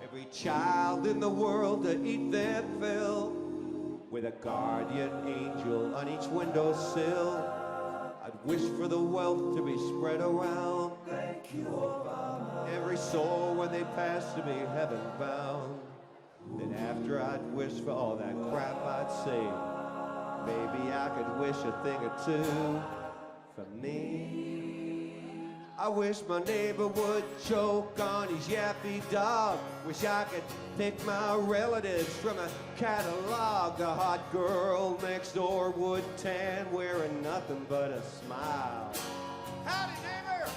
Every child in the world to eat their fill, with a guardian angel on each windowsill. I'd wish for the wealth to be spread around, every soul when they pass to be heaven bound. Then after I'd wish for all that crap I'd say, maybe I could wish a thing or two for me. I wish my neighbor would choke on his yappy dog. Wish I could pick my relatives from a catalog. The hot girl next door would tan, wearing nothing but a smile. Howdy, neighbor!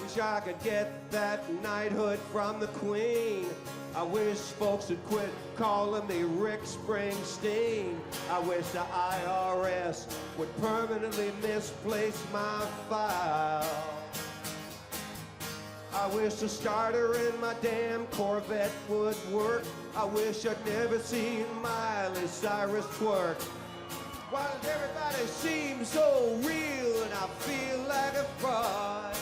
Wish I could get that knighthood from the Queen. I wish folks would quit calling me Rick Springsteen. I wish the IRS would permanently misplace my file. I wish the starter in my damn Corvette would work. I wish I'd never seen Miley Cyrus twerk. Why does everybody seem so real and I feel like a fraud?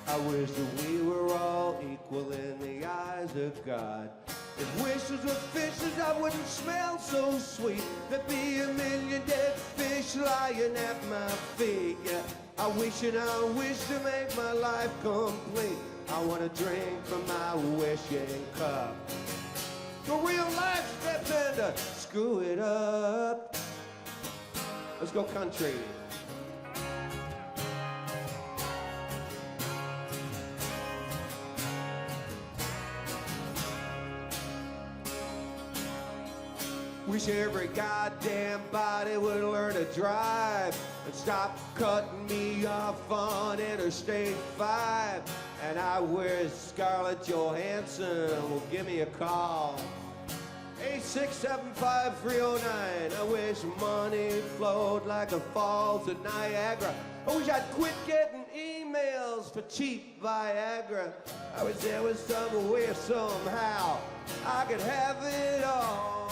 I wish that we were all equal in the eyes of God. If wishes were fishes, I wouldn't smell so sweet. There'd be 1 million dead fish lying at my feet. Yeah, I wish and I wish to make my life complete. I want to drink from my wishing cup. The real life steps in to screw it up. Let's go country. Wish every goddamn body would learn to drive and stop cutting me off on Interstate 5. And I wish Scarlett Johansson will give me a call. 8675309. I wish money flowed like the falls of Niagara. I wish I'd quit getting emails for cheap Viagra. I wish there was some way, somehow, I could have it all.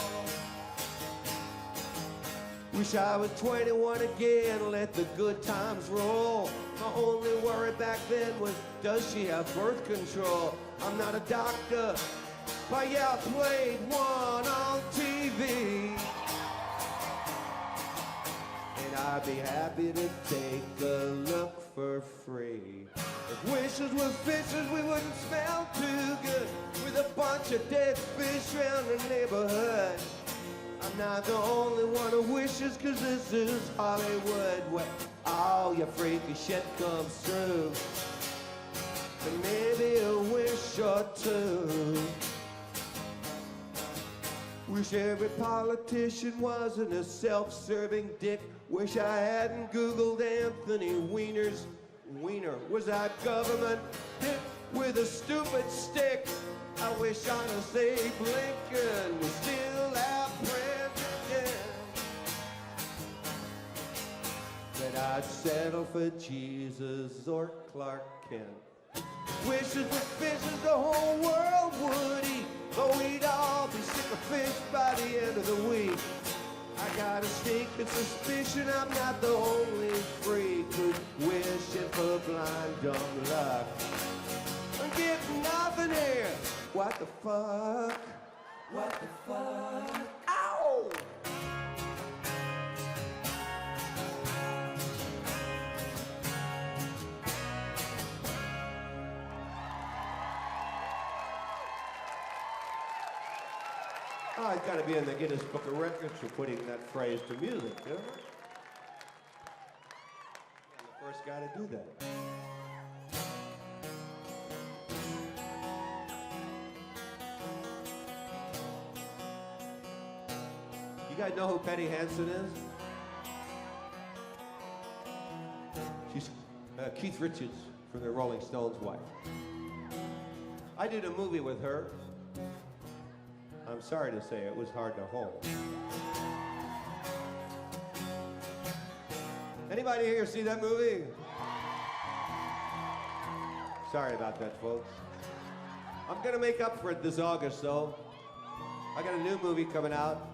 Wish I was 21 again, let the good times roll. My only worry back then was, does she have birth control? I'm not a doctor, but yeah, I played one on TV. And I'd be happy to take a look for free. If wishes were fishes, we wouldn't smell too good, with a bunch of dead fish around the neighborhood. I'm not the only one who wishes, cause this is Hollywood, where all your freaky shit comes true. And maybe a wish or two. Wish every politician wasn't a self-serving dick. Wish I hadn't Googled Anthony Weiner's wiener. Was I government hit with a stupid stick? I wish honest Abe Lincoln was still our president. That I'd settle for Jesus or Clark Kent. Wishes were fishes the whole world would eat, but we'd all be sick of fish by the end of the week. I got a sneaking suspicion I'm not the only freak who's wishing for blind dumb luck. I'm getting nothing here. What the fuck? What the fuck? Ow! Oh, I've got to be in the Guinness Book of Records for putting that phrase to music, you know? I'm the first guy to do that. You guys know who Petty Hansen is? She's Keith Richards from the Rolling Stones' wife. I did a movie with her. I'm sorry to say it was hard to hold. Anybody here see that movie? Sorry about that, folks. I'm gonna make up for it this August, though. I got a new movie coming out.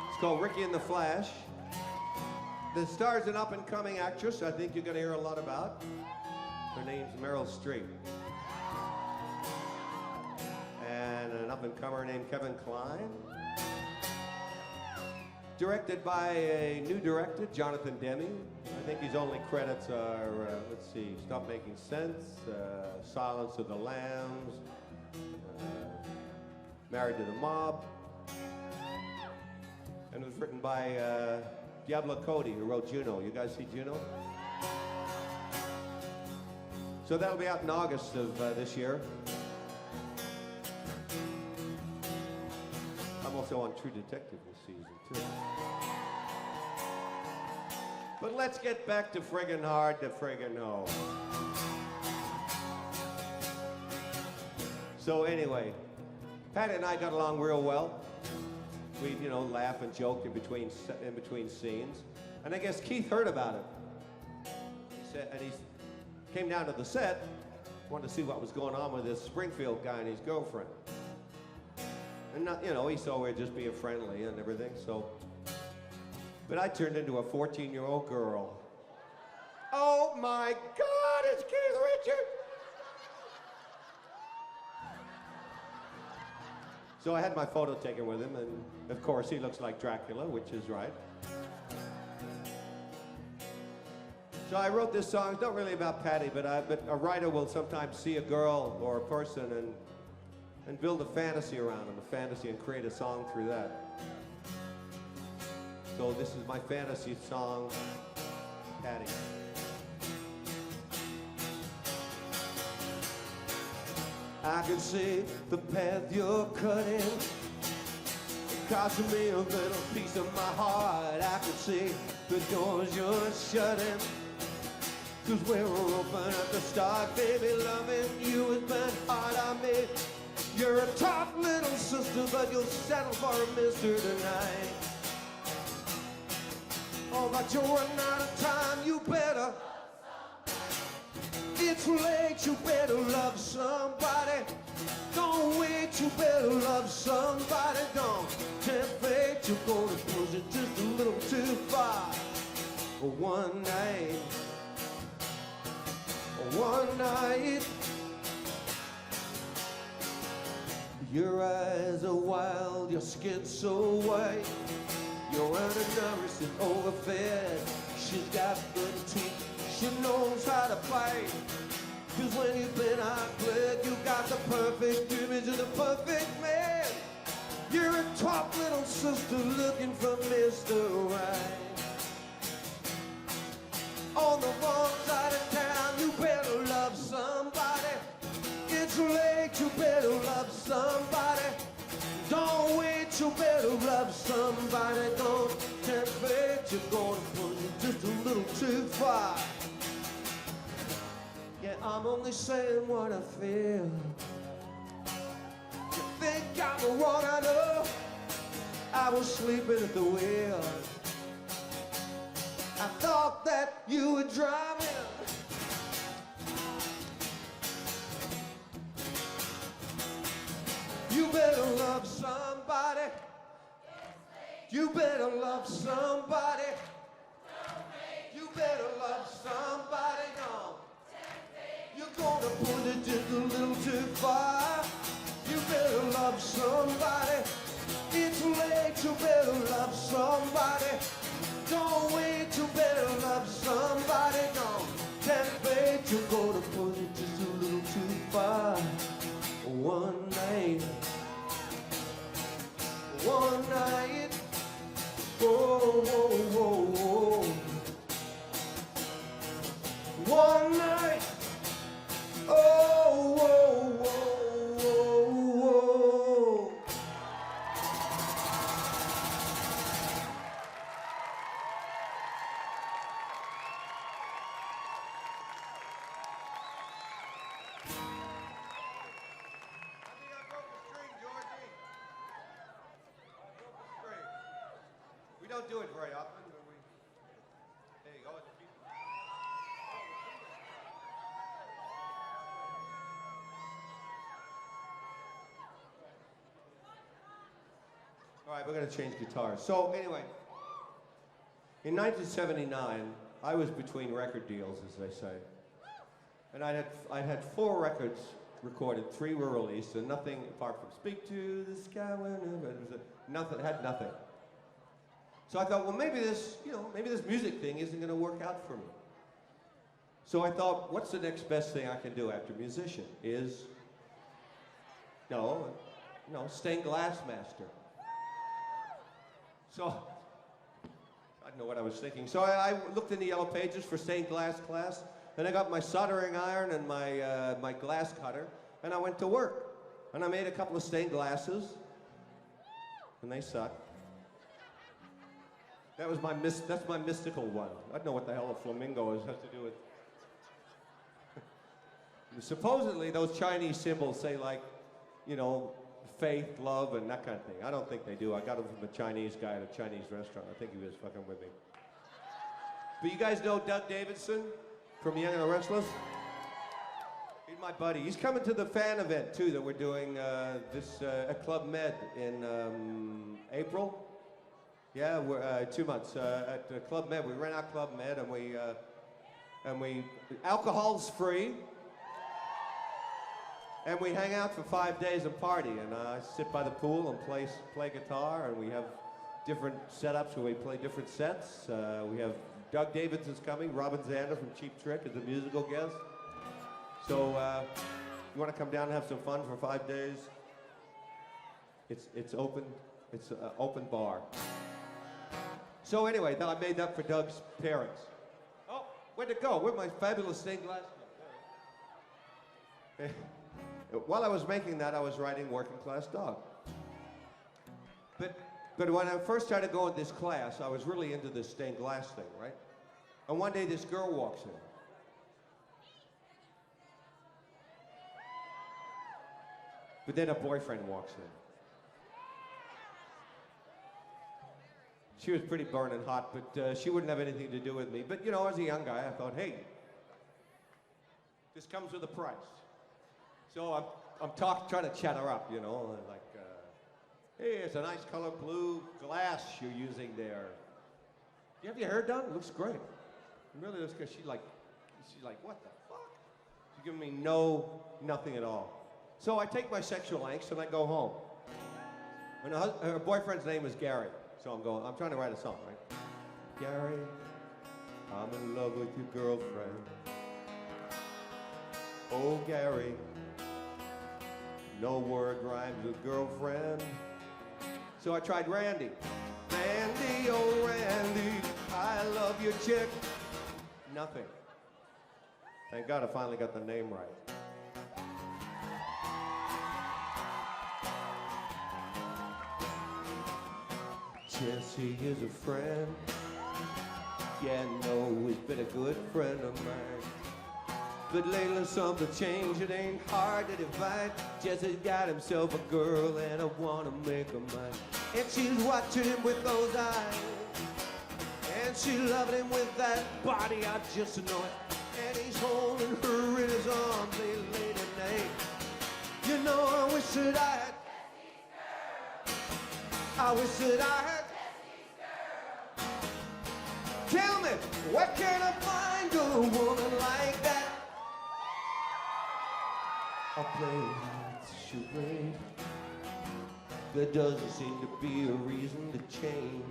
It's called Ricky and the Flash. The star's an up-and-coming actress I think you're gonna hear a lot about. Her name's Meryl Streep. And an up-and-comer named Kevin Kline. Directed by a new director, Jonathan Demme. I think his only credits are, let's see, Stop Making Sense, Silence of the Lambs, Married to the Mob. And it was written by Diablo Cody, who wrote Juno. You guys see Juno? So that'll be out in August of this year. I'm also on True Detective this season, too. But let's get back to friggin' hard to friggin' home. So anyway, Pat and I got along real well. We'd, you know, laugh and joke in between scenes. And I guess Keith heard about it. He came down to the set, wanted to see what was going on with this Springfield guy and his girlfriend. And not, you know, he saw we're just being friendly and everything, so. But I turned into a 14-year-old girl. Oh my God, it's Keith Richards! So I had my photo taken with him, and of course he looks like Dracula, which is right. So I wrote this song. It's not really about Patty, but a writer will sometimes see a girl or a person and build a fantasy around them, a fantasy, and create a song through that. So this is my fantasy song, Patty. I can see the path you're cutting, costing me a little piece of my heart. I can see the doors you're shutting, 'cause we were open at the start. Baby, loving you has been hard on me. You're a tough little sister, but you'll settle for a mister tonight. Oh, but you're running out of time, you better. It's late, you better love somebody. Don't wait, you better love somebody. Don't tempt fate, you're gonna push it just a little too far. One night, one night. Your eyes are wild, your skin so white. You're undernourished and overfed. She's got good teeth, she knows how to fight. 'Cause when you've been outplayed, you got the perfect image of the perfect man. You're a tough little sister looking for Mr. Right. On the wrong side of town, you better love somebody. It's late, you better love somebody. Don't wait, you better love somebody. Don't tempt fate, you're gonna push it just a little too far. Yeah, I'm only saying what I feel. You think I'm the one I know? I was sleeping at the wheel. I thought that you were driving. You better love somebody. You better love somebody. You better love somebody. No. You're gonna push it just a little too far. You better love somebody. It's late, you better love somebody. Don't wait, you better love somebody. Don't tempt fate, you're gonna push it just a little too far. One night, one night, whoa, whoa, whoa, whoa. One night, oh, whoa, whoa, whoa, whoa. don't do it very often. There you go. All right, we're going to change guitars. So anyway, in 1979, I was between record deals, as they say. And I had 4 records recorded, 3 were released, and nothing apart from Speak to the Sky Whenever, had nothing. So I thought, well, maybe this music thing isn't going to work out for me. So I thought, what's the next best thing I can do after musician? Stained glass master. So, I don't know what I was thinking. So I looked in the yellow pages for stained glass class, and I got my soldering iron and my glass cutter, and I went to work. And I made a couple of stained glasses, and they suck. That's my mystical one. I don't know what the hell a flamingo has to do with. Supposedly, those Chinese symbols say, like, faith, love, and that kind of thing. I don't think they do. I got them from a Chinese guy at a Chinese restaurant. I think he was fucking with me. But you guys know Doug Davidson from Young and the Restless? He's my buddy. He's coming to the fan event, too, that we're doing at Club Med in April. Yeah, we're 2 months at Club Med. We rent out Club Med, and we alcohol's free. And we hang out for 5 days and party, and I sit by the pool and play guitar, and we have different setups where we play different sets. We have Doug Davidson's coming, Robin Zander from Cheap Trick is a musical guest. So you want to come down and have some fun for 5 days? It's open. It's an open bar. So anyway, I made that for Doug's parents. Oh, where'd it go? Where'd my fabulous stained glass go? While I was making that, I was writing Working Class Dog. But when I first started going to this class, I was really into this stained glass thing, right? And one day this girl walks in. But then a boyfriend walks in. She was pretty burning hot, but she wouldn't have anything to do with me. But as a young guy, I thought, hey, this comes with a price. So I'm trying to chat her up, like, hey, it's a nice color blue glass you're using there. You have your hair done? It looks great. It really looks good. She's like, what the fuck? She's giving me nothing at all. So I take my sexual angst and I go home. And her boyfriend's name is Gary. So I'm trying to write a song, right? Gary, I'm in love with your girlfriend. Oh, Gary. No word rhymes with girlfriend. So I tried Randy. Randy, oh Randy, I love your chick. Nothing. Thank God I finally got the name right. Jesse is a friend. Yeah, no, he's been a good friend of mine. But lately something changed, it ain't hard to divide. Jesse's got himself a girl and I wanna make her mine. And she's watching him with those eyes. And she loving him with that body, I just know it. And he's holding her in his arms late at night. I wish that I had. I wish that I had. Tell me, where can I find a woman like that? I'll play charade. There doesn't seem to be a reason to change.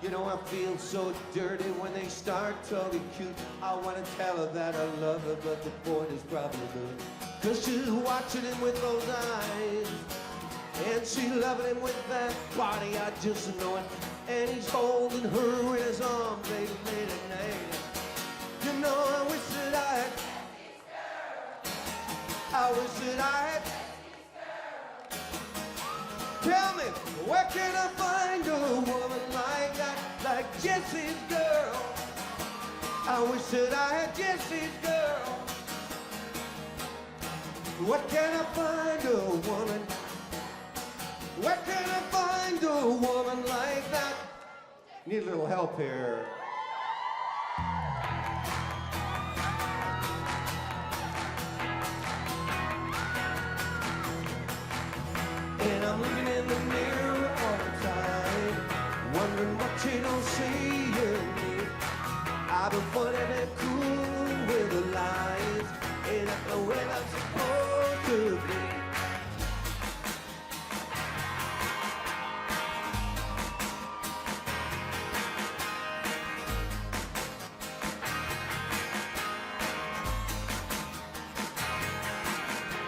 I feel so dirty when they start talking cute. I want to tell her that I love her, but the point is probably good. 'Cause she's watching him with those eyes. And she loving him with that body, I just know it. And he's holding her in his arms late at night. I wish that I had. I wish that I had. Tell me, where can I find a woman like that, like Jesse's girl? I wish that I had Jesse's girl. Where can I find a woman? Where can I find a woman like that? Need a little help here. And I'm looking in the mirror all the time, wondering what you don't see in me. I've been funny and cool with the lies, and I know where I'm supposed to be.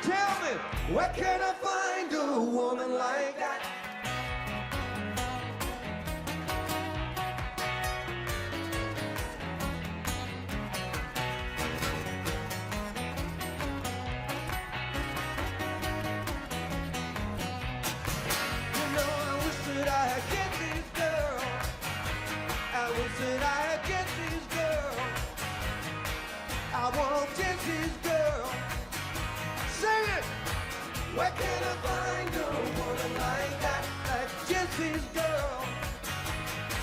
Tell me, where can I find a woman like that? You know, I wish that I had get this girl. I wish that I had get this girl. I want Jesse's girl. Sing it! Where can I find a woman like that, like Jesse's girl?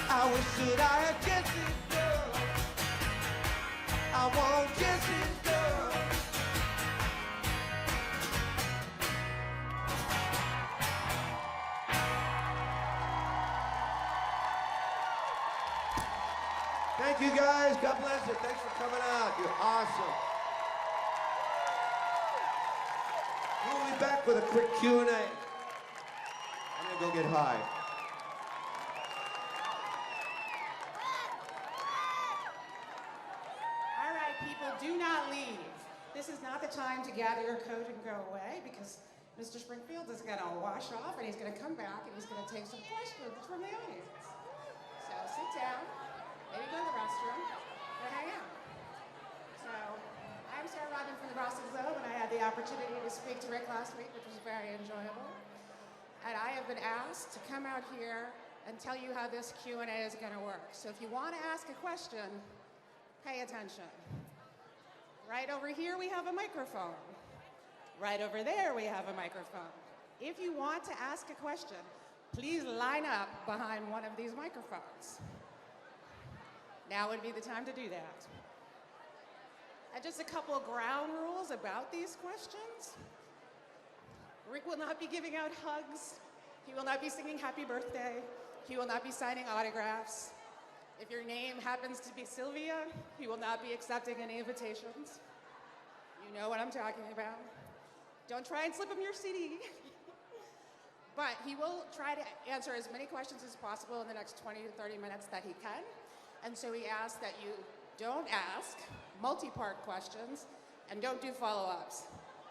I wish that I had Jesse's girl. I want Jesse's girl. Thank you guys. God bless you. Thanks for coming out. You're awesome. We'll be back with a quick Q&A. I'm gonna go get high. All right, people, do not leave. This is not the time to gather your coat and go away because Mr. Springfield is going to wash off and he's going to come back and he's going to take some questions from the audience. So sit down, maybe go to the restroom, or hang out. So I'm Sarah Rodman from the Boston Globe, and I had the opportunity to speak to Rick last week, which was very enjoyable. And I have been asked to come out here and tell you how this Q&A is going to work. So if you want to ask a question, pay attention. Right over here, we have a microphone. Right over there, we have a microphone. If you want to ask a question, please line up behind one of these microphones. Now would be the time to do that. And just a couple of ground rules about these questions. Rick will not be giving out hugs. He will not be singing happy birthday. He will not be signing autographs. If your name happens to be Sylvia, he will not be accepting any invitations. You know what I'm talking about. Don't try and slip him your CD. But he will try to answer as many questions as possible in the next 20 to 30 minutes that he can. And so he asks that you don't ask multi-part questions and don't do follow-ups.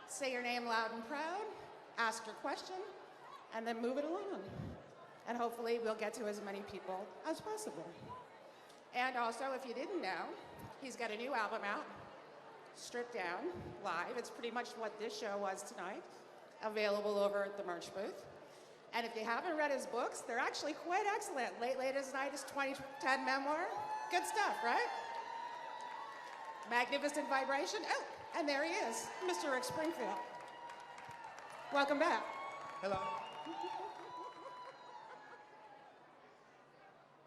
Say your name loud and proud, ask your question, and then move it along. And hopefully we'll get to as many people as possible. And also, if you didn't know, he's got a new album out, Stripped Down, live. It's pretty much what this show was tonight, available over at the merch booth. And if you haven't read his books, they're actually quite excellent. Late as Night is 2010 memoir. Good stuff, right? Magnificent Vibration. Oh, and there he is, Mr. Rick Springfield. Welcome back. Hello.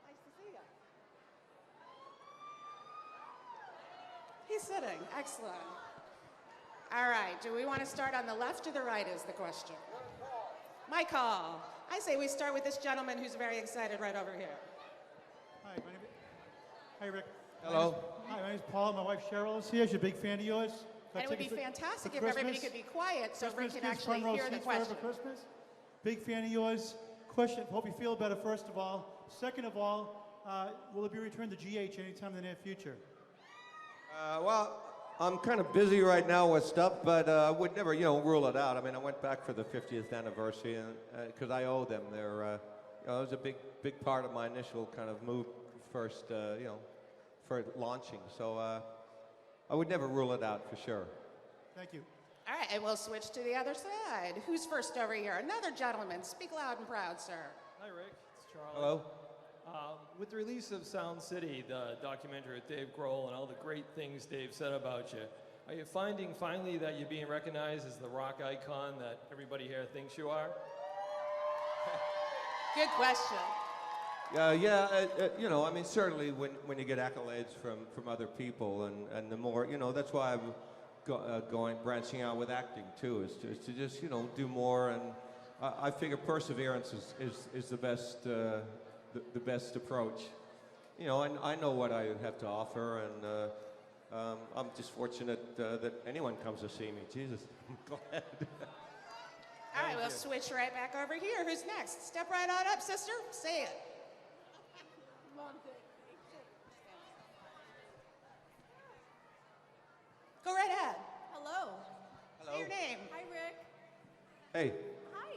Nice to see you. He's sitting. Excellent. All right. Do we want to start on the left or the right is the question. My call. I say we start with this gentleman who's very excited right over here. Hi, Rick. Hello. Hi, my name's Paul. My wife Cheryl is here. She's a big fan of yours. And it would be fantastic if everybody could be quiet so Rick can actually hear the question. Christmas. Big fan of yours. Question, hope you feel better, first of all. Second of all, will it be returned to GH anytime in the near future? Well, I'm kind of busy right now with stuff, but I would never, rule it out. I mean, I went back for the 50th anniversary, and because I owe them. They're, it was a big part of my initial kind of move first, for launching. So I would never rule it out for sure. Thank you. All right, and we'll switch to the other side. Who's first over here? Another gentleman. Speak loud and proud, sir. Hi, Rick. It's Charlie. Hello. With the release of Sound City, the documentary with Dave Grohl and all the great things Dave said about you, are you finding finally that you're being recognized as the rock icon that everybody here thinks you are? Good question. You know, I mean, certainly when you get accolades from other people, and the more, you know, that's why I'm branching out with acting too, is to just, you know, do more, and I figure perseverance is the best approach. You know, I know what I have to offer, and I'm just fortunate that anyone comes to see me. Jesus, I'm glad. All right, we'll switch right back over here. Who's next? Step right on up, sister. Say it. Go right ahead. Hello. Say your name. Hi, Rick. Hey. Hi.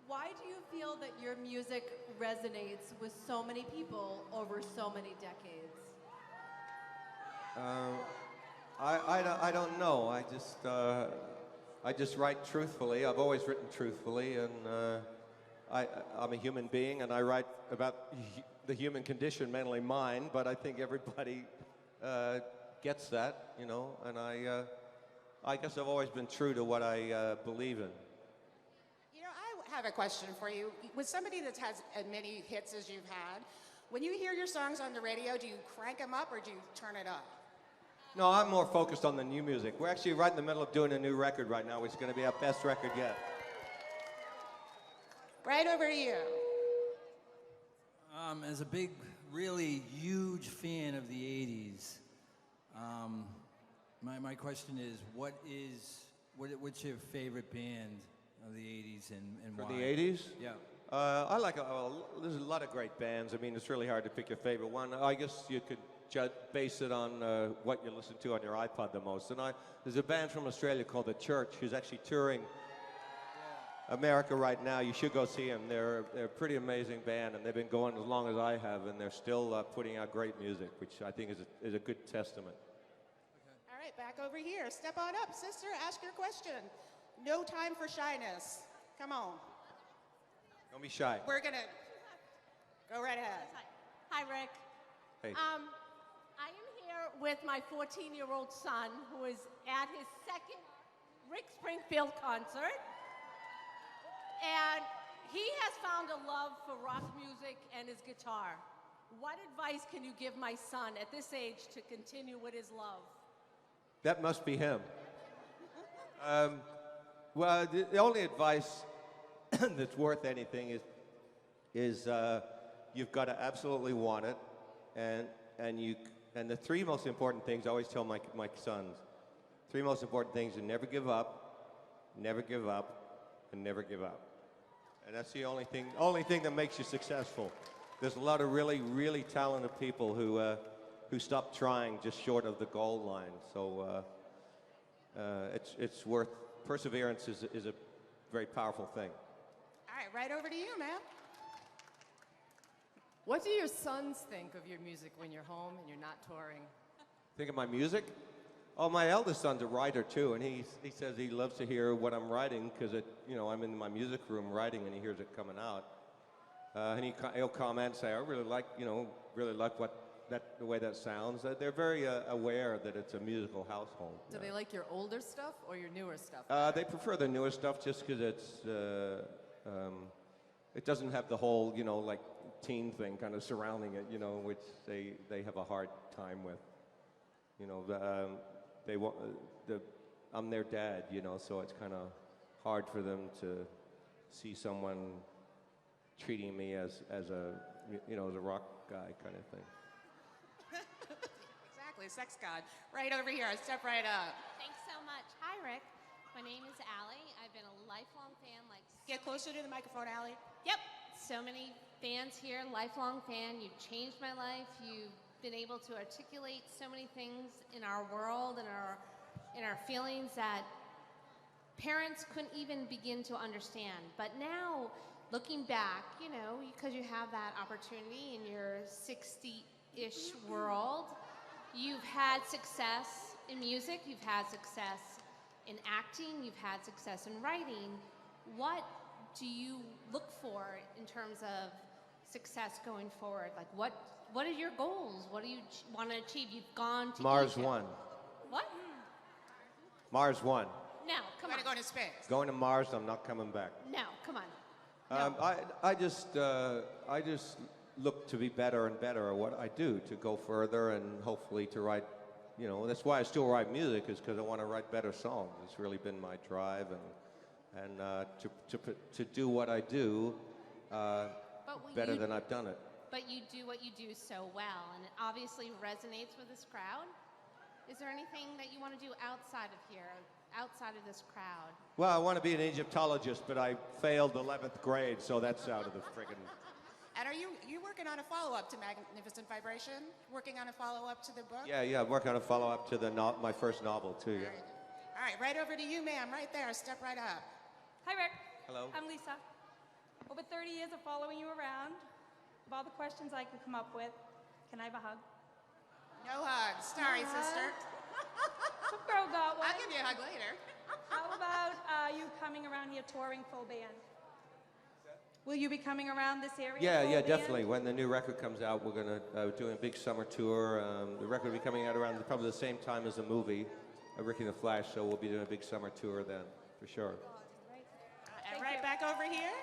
Why do you feel that your music resonates with so many people over so many decades? I don't know. I just write truthfully. I've always written truthfully, and I'm a human being, and I write about the human condition, mainly mine. But I think everybody gets that, you know. And I guess I've always been true to what I believe in. You know, I have a question for you. With somebody that has as many hits as you've had, when you hear your songs on the radio, do you crank them up or do you turn it up? No, I'm more focused on the new music. We're actually right in the middle of doing a new record right now, which is going to be our best record yet. Right over here. As a big, really huge fan of the 80s, my question is, what's your favorite band of the 80s and why? For the 80s? Yeah. I like, there's a lot of great bands. I mean, it's really hard to pick your favorite one. I guess you could base it on what you listen to on your iPod the most. And there's a band from Australia called The Church who's actually touring America right now. You should go see them. They're a pretty amazing band, and they've been going as long as I have, and they're still putting out great music, which I think is a good testament. All right, back over here. Step on up, sister. Ask your question. No time for shyness. Come on. Don't be shy. We're going to go right ahead. Hi, Rick. Hey. I am here with my 14-year-old son, who is at his second Rick Springfield concert. And he has found a love for rock music and his guitar. What advice can you give my son at this age to continue with his love? That must be him. Well, the only advice that's worth anything is you've got to absolutely want it, and the three most important things I always tell my sons. Three most important things are never give up, and never give up. And that's the only thing that makes you successful. There's a lot of really, really talented people who stop trying just short of the goal line. So it's worth, perseverance is a very powerful thing. All right, right over to you, ma'am. What do your sons think of your music when you're home and you're not touring? Think of my music? Oh, my eldest son's a writer too, and he says he loves to hear what I'm writing because I'm in my music room writing and he hears it coming out. And he'll comment and say, I really like the way that sounds. They're very aware that it's a musical household. Do they like your older stuff or your newer stuff? They prefer the newer stuff just because it doesn't have the whole, like teen thing kind of surrounding it, which they have a hard time with. I'm their dad, so it's kind of hard for them to see someone treating me as a rock guy kind of thing. Exactly, sex god. Right over here, step right up. Thanks so much. Hi, Rick. My name is Allie. I've been a lifelong fan. Get closer to the microphone, Allie. Yep. So many fans here, lifelong fan. You've changed my life. You've been able to articulate so many things in our world and in our feelings that parents couldn't even begin to understand. But now, looking back, because you have that opportunity in your 60-ish world, you've had success in music, you've had success in acting, you've had success in writing. What do you look for in terms of success going forward? Like, what are your goals? What do you want to achieve? You've gone to Mars Egypt. 1. What? Mars 1. No, come on. Going to space. Going to Mars, I'm not coming back. No, come on. I just look to be better and better at what I do, to go further and hopefully to write, you know, that's why I still write music, is because I want to write better songs. It's really been my drive, and to do what I do better than I've done it. But you do what you do so well, and it obviously resonates with this crowd. Is there anything that you want to do outside of here, outside of this crowd? Well, I want to be an Egyptologist, but I failed 11th grade, so that's out of the friggin'... And are you working on a follow-up to Magnificent Vibration? Working on a follow-up to the book? Yeah, I'm working on a follow-up to my first novel, too, yeah. All right, right over to you, ma'am, right there. Step right up. Hi, Rick. Hello. I'm Lisa. Over 30 years of following you around, of all the questions I can come up with, can I have a hug? No hugs. Sorry, No sister. Some girl got one. I'll give you a hug later. How about you coming around here touring full band? Will you be coming around this area? Yeah, full band? definitely. When the new record comes out, we're going to doing a big summer tour. The record will be coming out around probably the same time as the movie, Ricky and the Flash, so we'll be doing a big summer tour then, for sure. And right back over here.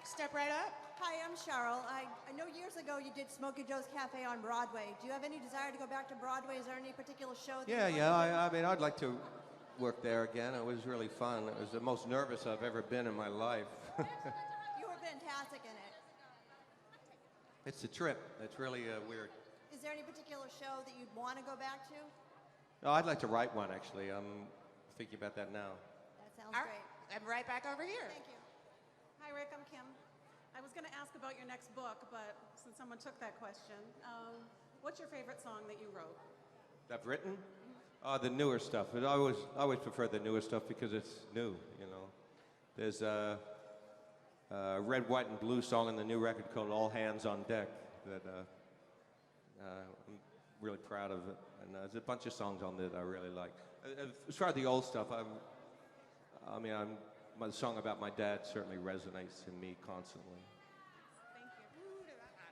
Step right up. Hi, I'm Cheryl. I know years ago you did Smokey Joe's Cafe on Broadway. Do you have any desire to go back to Broadway? Is there any particular show that you want to do? I mean, I'd like to work there again. It was really fun. It was the most nervous I've ever been in my life. You were fantastic in it. It's a trip. It's really weird. Is there any particular show that you'd want to go back to? No, I'd like to write one, actually. I'm thinking about that now. That sounds All great. right, and right back over here. Thank you. Hi, Rick. I'm Kim. I was going to ask about your next book, but since someone took that question, what's your favorite song that you wrote? I've written? The newer stuff. But I always prefer the newer stuff because it's new, you know. There's a red, white, and blue song on the new record called All Hands on Deck that I'm really proud of it. And there's a bunch of songs on there that I really like. As far as the old stuff, my song about my dad certainly resonates in me constantly.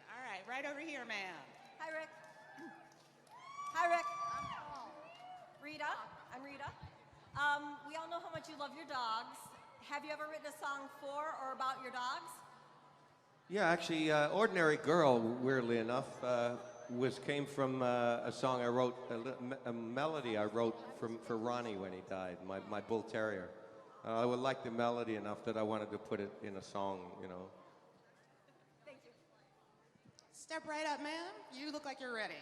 All right, right over here, ma'am. Hi, Rick. Hi, Rick. Rita. I'm Rita. We all know how much you love your dogs. Have you ever written a song for or about your dogs? Yeah, actually, Ordinary Girl, weirdly enough, came from a song I wrote, a melody I wrote for Ronnie when he died, my bull terrier. I would like the melody enough that I wanted to put it in a song, you know. Thank you. Step right up, ma'am. You look like you're ready.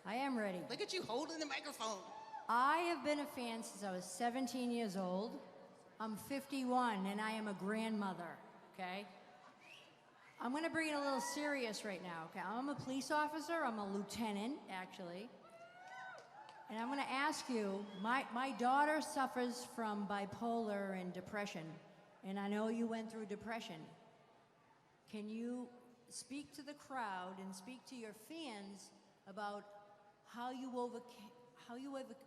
I am ready. Look at you holding the microphone. I have been a fan since I was 17 years old. I'm 51 and I am a grandmother, okay? I'm gonna bring it a little serious right now, okay? I'm a police officer, I'm a lieutenant, actually. And I'm gonna ask you, my daughter suffers from bipolar and depression, and I know you went through depression. Can you speak to the crowd and speak to your fans about how you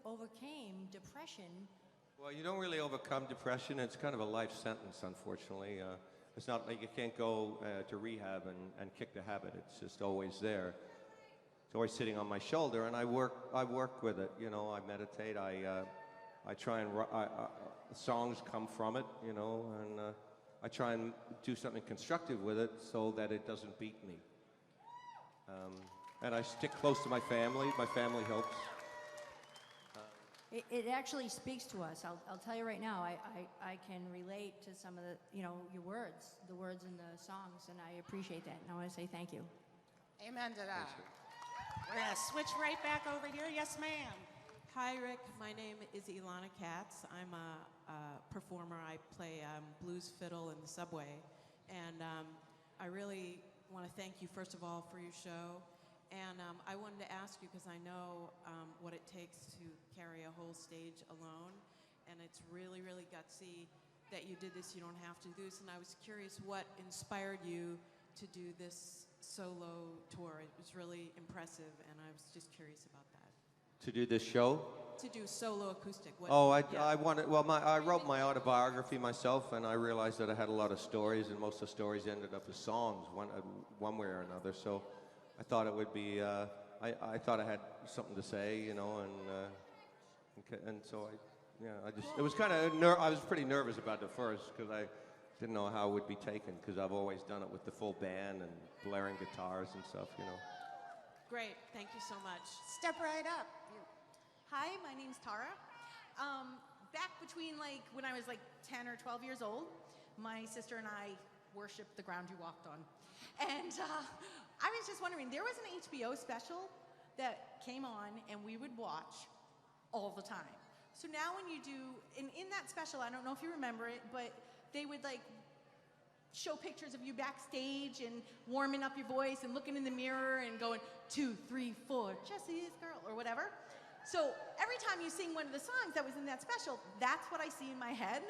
overcame depression? Well, you don't really overcome depression. It's kind of a life sentence, unfortunately. It's not like you can't go to rehab and kick the habit. It's just always there. It's always sitting on my shoulder, and I work with it. You know, I meditate. I try and songs come from it. You know, and I try and do something constructive with it so that it doesn't beat me. And I stick close to my family. My family helps. It actually speaks to us. I'll tell you right now, I can relate to some of the, your words, the words in the songs, and I appreciate that. And I want to say thank you. Amen to that. We're going to switch right back over here. Yes, ma'am. Hi, Rick. My name is Ilana Katz. I'm a performer. I play blues fiddle in the subway. And I really want to thank you, first of all, for your show. And I wanted to ask you, because I know what it takes to carry a whole stage alone, and it's really, really gutsy that you did this. You don't have to do this. And I was curious what inspired you to do this solo tour. It was really impressive, and I was just curious about that. To do this show? To do solo acoustic. I wrote my autobiography myself, and I realized that I had a lot of stories, and most of the stories ended up as songs, one way or another. So I thought it would be, I thought I had something to say, and so it was kind of, I was pretty nervous about it first, because Didn't know how it would be taken because I've always done it with the full band and blaring guitars and stuff, you know. Great, thank you so much. Step right up. Hi, my name's Tara. Back between like when I was like 10 or 12 years old, my sister and I worshiped the ground you walked on. And I was just wondering, there was an HBO special that came on and we would watch all the time. So now when you do, in that special, I don't know if you remember it, but they would like show pictures of you backstage and warming up your voice and looking in the mirror and going 2, 3, 4, Jesse's girl, or whatever. So every time you sing one of the songs that was in that special, that's what I see in my head.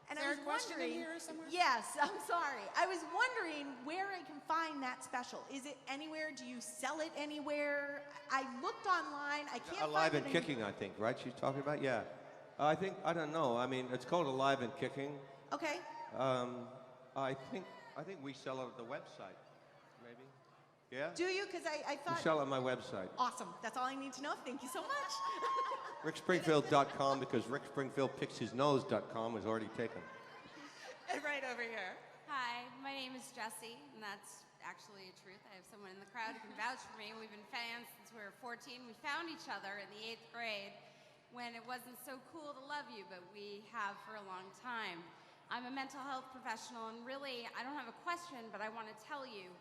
And Is I there was a question in wondering, here somewhere? yes, I'm sorry. I was wondering where I can find that special. Is it anywhere? Do you sell it anywhere? I looked online. I can't Alive find and it Kicking, I think, right? She's talking about, yeah. I don't know. I mean, it's called Alive and Kicking. Okay. I think we sell it at the website, maybe. Yeah? Do you? Because I thought... We sell it on my website. Awesome. That's all I need to know. Thank you so much. RickSpringfield.com, because RickSpringfieldPicksHisNose.com is already taken. And right over here. Hi, my name is Jessie, and that's actually a truth. I have someone in the crowd who can vouch for me. We've been fans since we were 14. We found each other in the 8th grade when it wasn't so cool to love you, but we have for a long time. I'm a mental health professional, and really, I don't have a question, but I want to tell you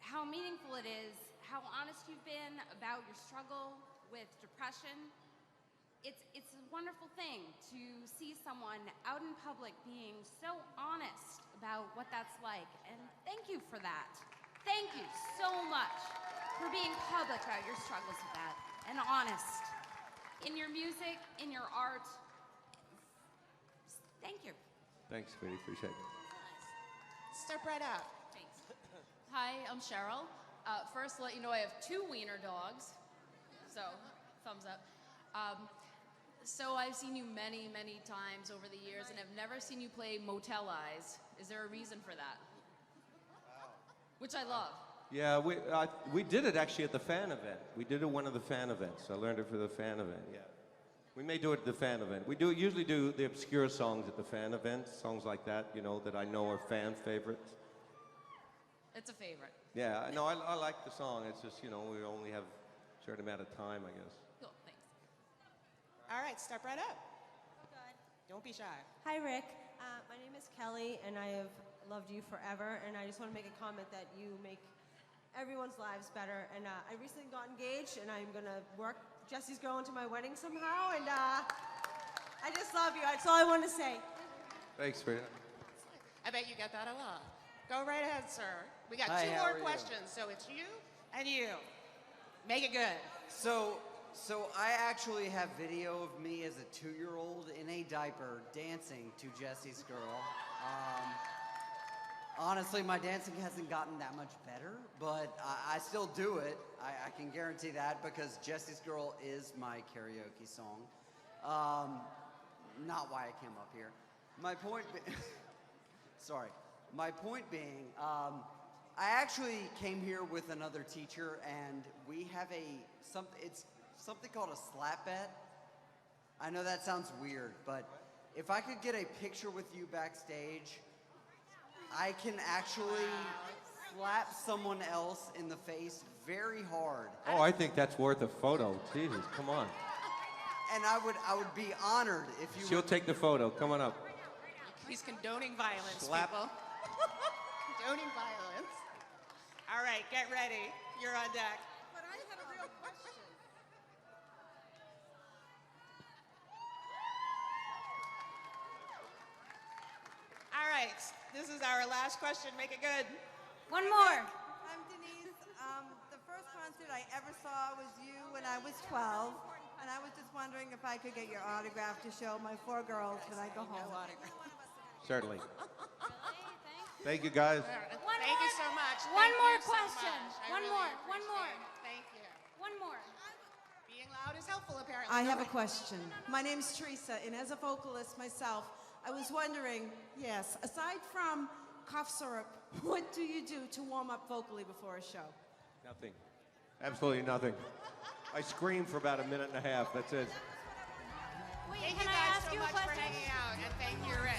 how meaningful it is, how honest you've been about your struggle with depression. It's a wonderful thing to see someone out in public being so honest about what that's like, and thank you for that. Thank you so much for being public about your struggles with that, and honest. In your music, in your art, thank you. Thanks, sweetie. Appreciate it. Step right up. Thanks. Hi, I'm Cheryl. First, to let you know I have 2 wiener dogs, so thumbs up. So I've seen you many, many times over the years, and I've never seen you play Motel Eyes. Is there a reason for that? Which I love. Yeah, we did it actually at the fan event. We did it one of the fan events. I learned it for the fan event, yeah. We may do it at the fan event. We usually do the obscure songs at the fan events, songs like that, you know, that I know are fan favorites. It's a favorite. Yeah, no, I like the song. It's just, you know, we only have a certain amount of time, I guess. Cool, thanks. All right, step right up. Don't be shy. Hi, Rick. My name is Kelly, and I have loved you forever, and I just want to make a comment that you make everyone's lives better. And I recently got engaged, and I'm going to work Jesse's girl into my wedding somehow, and I just love you. That's all I want to say. Thanks, Rita. I bet you get that a lot. Go right ahead, sir. We got Hi, 2 how more are you? questions, so it's you and you. Make it good. So I actually have video of me as a 2-year-old in a diaper dancing to Jesse's Girl. Honestly, my dancing hasn't gotten that much better, but I still do it. I can guarantee that because Jesse's Girl is my karaoke song. Not why I came up here. My point sorry. My point being, I actually came here with another teacher, and we have it's something called a slap bet. I know that sounds weird, but if I could get a picture with you backstage, I can actually slap someone else in the face very hard. Oh, I think that's worth a photo. Jesus, come on. And I would be honored if you She'll take the photo. Come on up. He's condoning violence, Slap. people. Condoning violence. All right, get ready. You're on deck. But I had a real question. All right, this is our last question. Make it good. One more. I'm Denise. The first concert I ever saw was you when I was 12, and I was just wondering if I could get your autograph to show my 4 girls when I go home. Certainly. Thank you, guys. Thank you so much. One Thank more you so question. much. I One really more. One appreciate more. it. Thank you. One more. Being loud is helpful, apparently. I have Go a question. My name's Teresa, and as a vocalist myself, I was wondering, yes, aside from cough syrup, what do you do to warm up vocally before a show? Nothing. Absolutely nothing. I scream for about a minute and a half. That's it. Thank can you I guys ask so you a much for question? hanging out, and thank you, Rick.